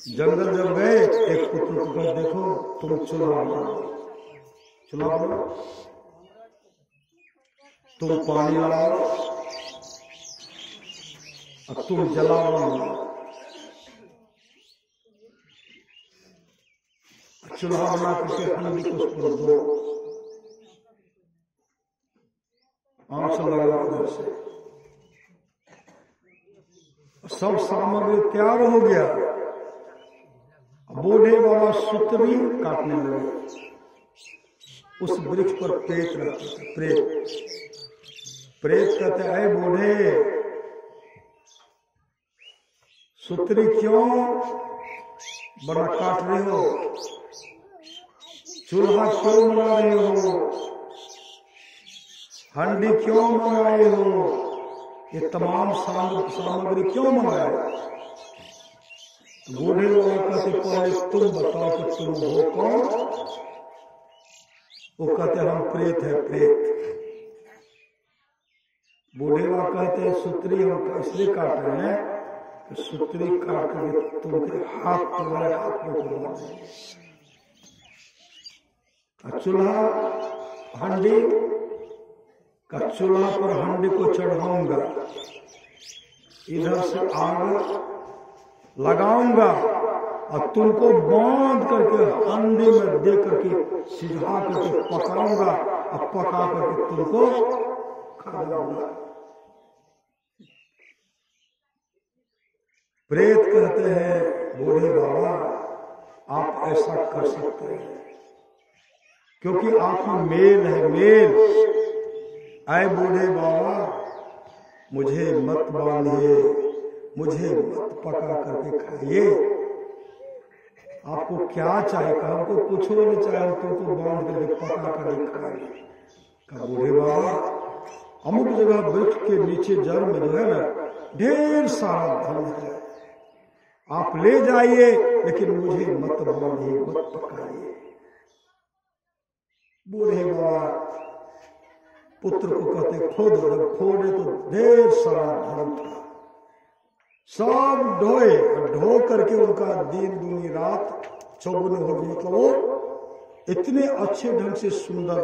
जंगल जब गए, एक पुत्र को कहा, देखो तुम चुनाव लो, तुम पानी लाओ और तुम जलाओ। चूल्हा बना करके हल्दी को उस पर दो, आंच लगा उधर से। सब सामग्री तैयार हो गया। बूढ़े बाबा सूतरी काटने लगे। उस वृक्ष पर प्रेत रहते थे। प्रेत कहते हैं, बूढ़े सूतरी क्यों बड़ा काट रहे हो? चूल्हा क्यों बना रहे हो? हंडी क्यों मंगाए हो? ये तमाम सामग्री क्यों मंगाए? बूढ़े लोग कहते, पहले तुम बताओ कि तुम हो कौन? वो कहते हम प्रेत है, प्रेत। बूढ़े लोग कहते हैं, सूत्री हम इसलिए काट रहे हैं कि सूत्री काट करके तुमके हाथ, तुम्हारे हाथ में करवा देंगे। चूल्हा हंडी का, चूल्हा पर हंडी को चढ़ाऊंगा, इधर से आग लगाऊंगा और तुमको बांध करके अंडे में दे करके सिझा करके पकाऊंगा और पका करके तुमको खाऊंगा। प्रेत कहते हैं बूढ़े बाबा आप ऐसा कर सकते हैं क्योंकि आप में मेल है, मेल। आए बूढ़े बाबा मुझे मत बांधिए, मुझे मत पका करके खाइए, आपको क्या चाहे? कहा हमको कुछ नहीं चाहे, हम तुमको बांध करके पका करके खाएंगे। कहा बूढ़े बाबा अमुक जगह वृक्ष के नीचे जड़ में जो है ना ढेर सारा धन है, आप ले जाइए लेकिन मुझे मत बांधिए, मत पकाइए। बूढ़े बाबा पुत्र को कहते खोदो, जब खोदे तो ढेर सारा धन था, सब ढोए, ढो करके उनका दिन दूनी रात चौगुनी हो गई। मतलब वो इतने अच्छे ढंग से सुंदर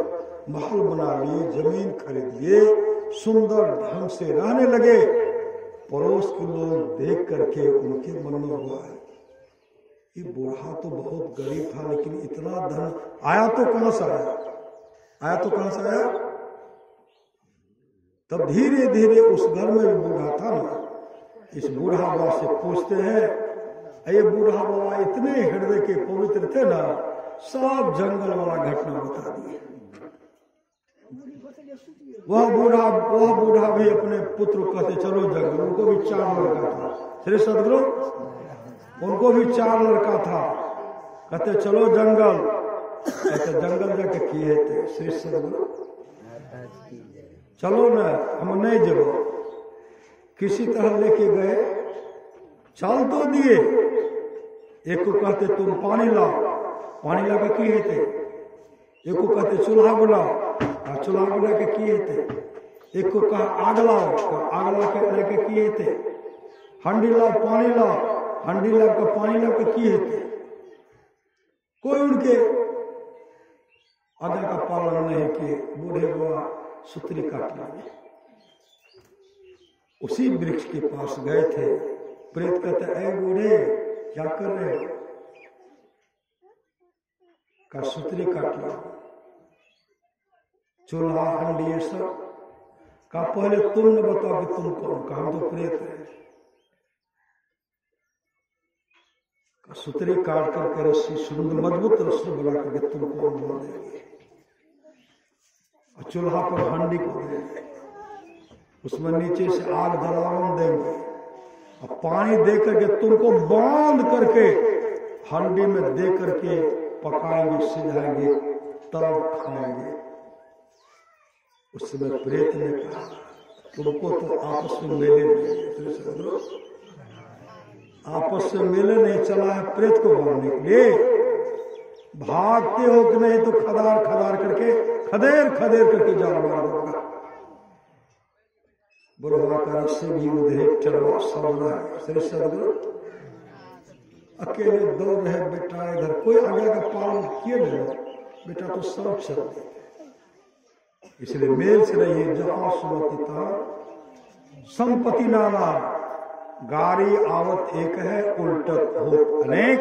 महल बना लिए, जमीन खरीद लिए, सुंदर ढंग से रहने लगे। पड़ोस के लोग देख करके उनके मन में हुआ है ये बूढ़ा तो बहुत गरीब था लेकिन इतना धन आया तो कहां से आया, आया तो कहां से आया? तब धीरे धीरे उस घर में भी बूढ़ा था ना, इस बूढ़ा बाबा से पूछते हैं, ये बूढ़ा बाबा इतने हृदय के पवित्र थे ना, सब जंगल वाला घटना बता दिए। वह बूढ़ा भी अपने पुत्र को कहते चलो जंगल, उनको भी 4 लड़का था, श्री सदगुरु उनको भी 4 लड़का था, कहते चलो जंगल, कहते जंगल जाके किए थे श्री सदगुरु चलो ना, हम नहीं जब किसी तरह लेके गए, चल तो दिए। एक को कहते तुम पानी लाओ, पानी ला के किए थे। एक को कहते चूल्हा बनाओ, चूल्हा बना के किए थे। एक को कहा आग लाओ, तो आग ला के लेके किए थे। हंडी लाओ, पानी लाओ, हंडी ला के पानी ला के किए थे। कोई उनके आज्ञा का पालन नहीं किए। बूढ़े बाबा सूत्री काट लिए। उसी वृक्ष के पास गए थे। प्रेत कहते ऐ बूढ़े क्या कर रहे हो? का सूत्री काट लो, चूल्हा हंडी ये सब। का पहले तुम न बताओ कि तुम कौन? का हम तो प्रेत है। का सूत्री काट करके रस्सी, सुंदर मजबूत रस्सी बना करके तुमको बोल देंगे और चूल्हा पर हंडी को देंगे, उसमें नीचे से आग जलावन देंगे और पानी दे करके तुमको बांध करके हंडी में दे करके पकाएंगे, सिझाएंगे, तब खाएंगे। उस समय प्रेत ने कहा तुमको तो आपस में मेले नहीं, आपस में मेले नहीं चला है प्रेत को मारने के लिए। भागते हो कि नहीं तो खदार खदार करके खदेर खदेर करके जान मार दूंगा। बुरवाकार से भी उधे चढ़वा सामना श्री सदगुरु अकेले दौड़ रहे बेटा, इधर कोई आगे का पालन किए नहीं, बेटा तो सब चल। इसलिए मेल से रहिए, जहां सुनती था संपत्ति नाना। गाड़ी आवत एक है, उल्टत हो अनेक,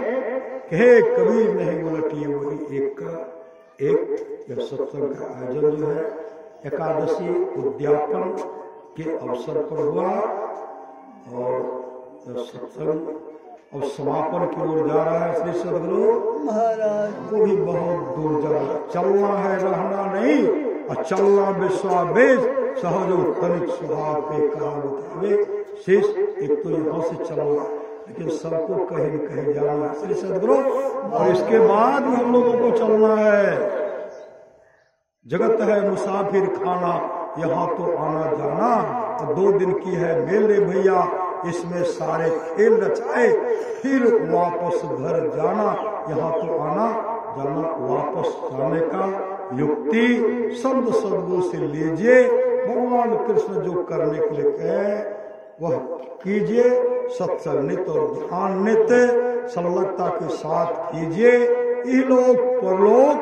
कहे कभी नहीं उलटिए वही एक का एक। यह सत्संग का आयोजन जो है एकादशी उद्यापन के अवसर पर हुआ और सत्संग और समापन की ओर जा रहा है। श्री सदगुरु महाराज को भी बहुत दूर जा रहा है। चलना है, रहना नहीं, और चलना विश्वावेश सहज तनिक स्वभाव पे कहा बतावे शेष। एक तो यहाँ से चलना, लेकिन सबको कहीं न कहीं जाना है श्री सदगुरु, और इसके बाद भी हम लोगों को चलना है। जगत है मुसाफिर खाना, यहाँ तो आना जाना, तो 2 दिन की है मेले भैया, इसमें सारे खेल रचाए, फिर वापस घर जाना। यहाँ तो आना जाना, वापस जाने का युक्ति संत सदगुरु से लीजिए। भगवान कृष्ण जो करने के लिए कहे वह कीजिए, सत्संग नित्य और ध्यान नित्य सरलता के साथ कीजिए। इहलोक परलोक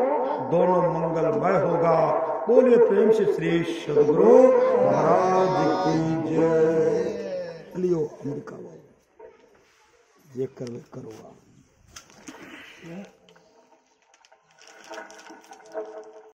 दोनों मंगलमय होगा। बोले प्रेम से श्री सदगुरु महाराज की जय। लियो अमेरिका। ये करो आप।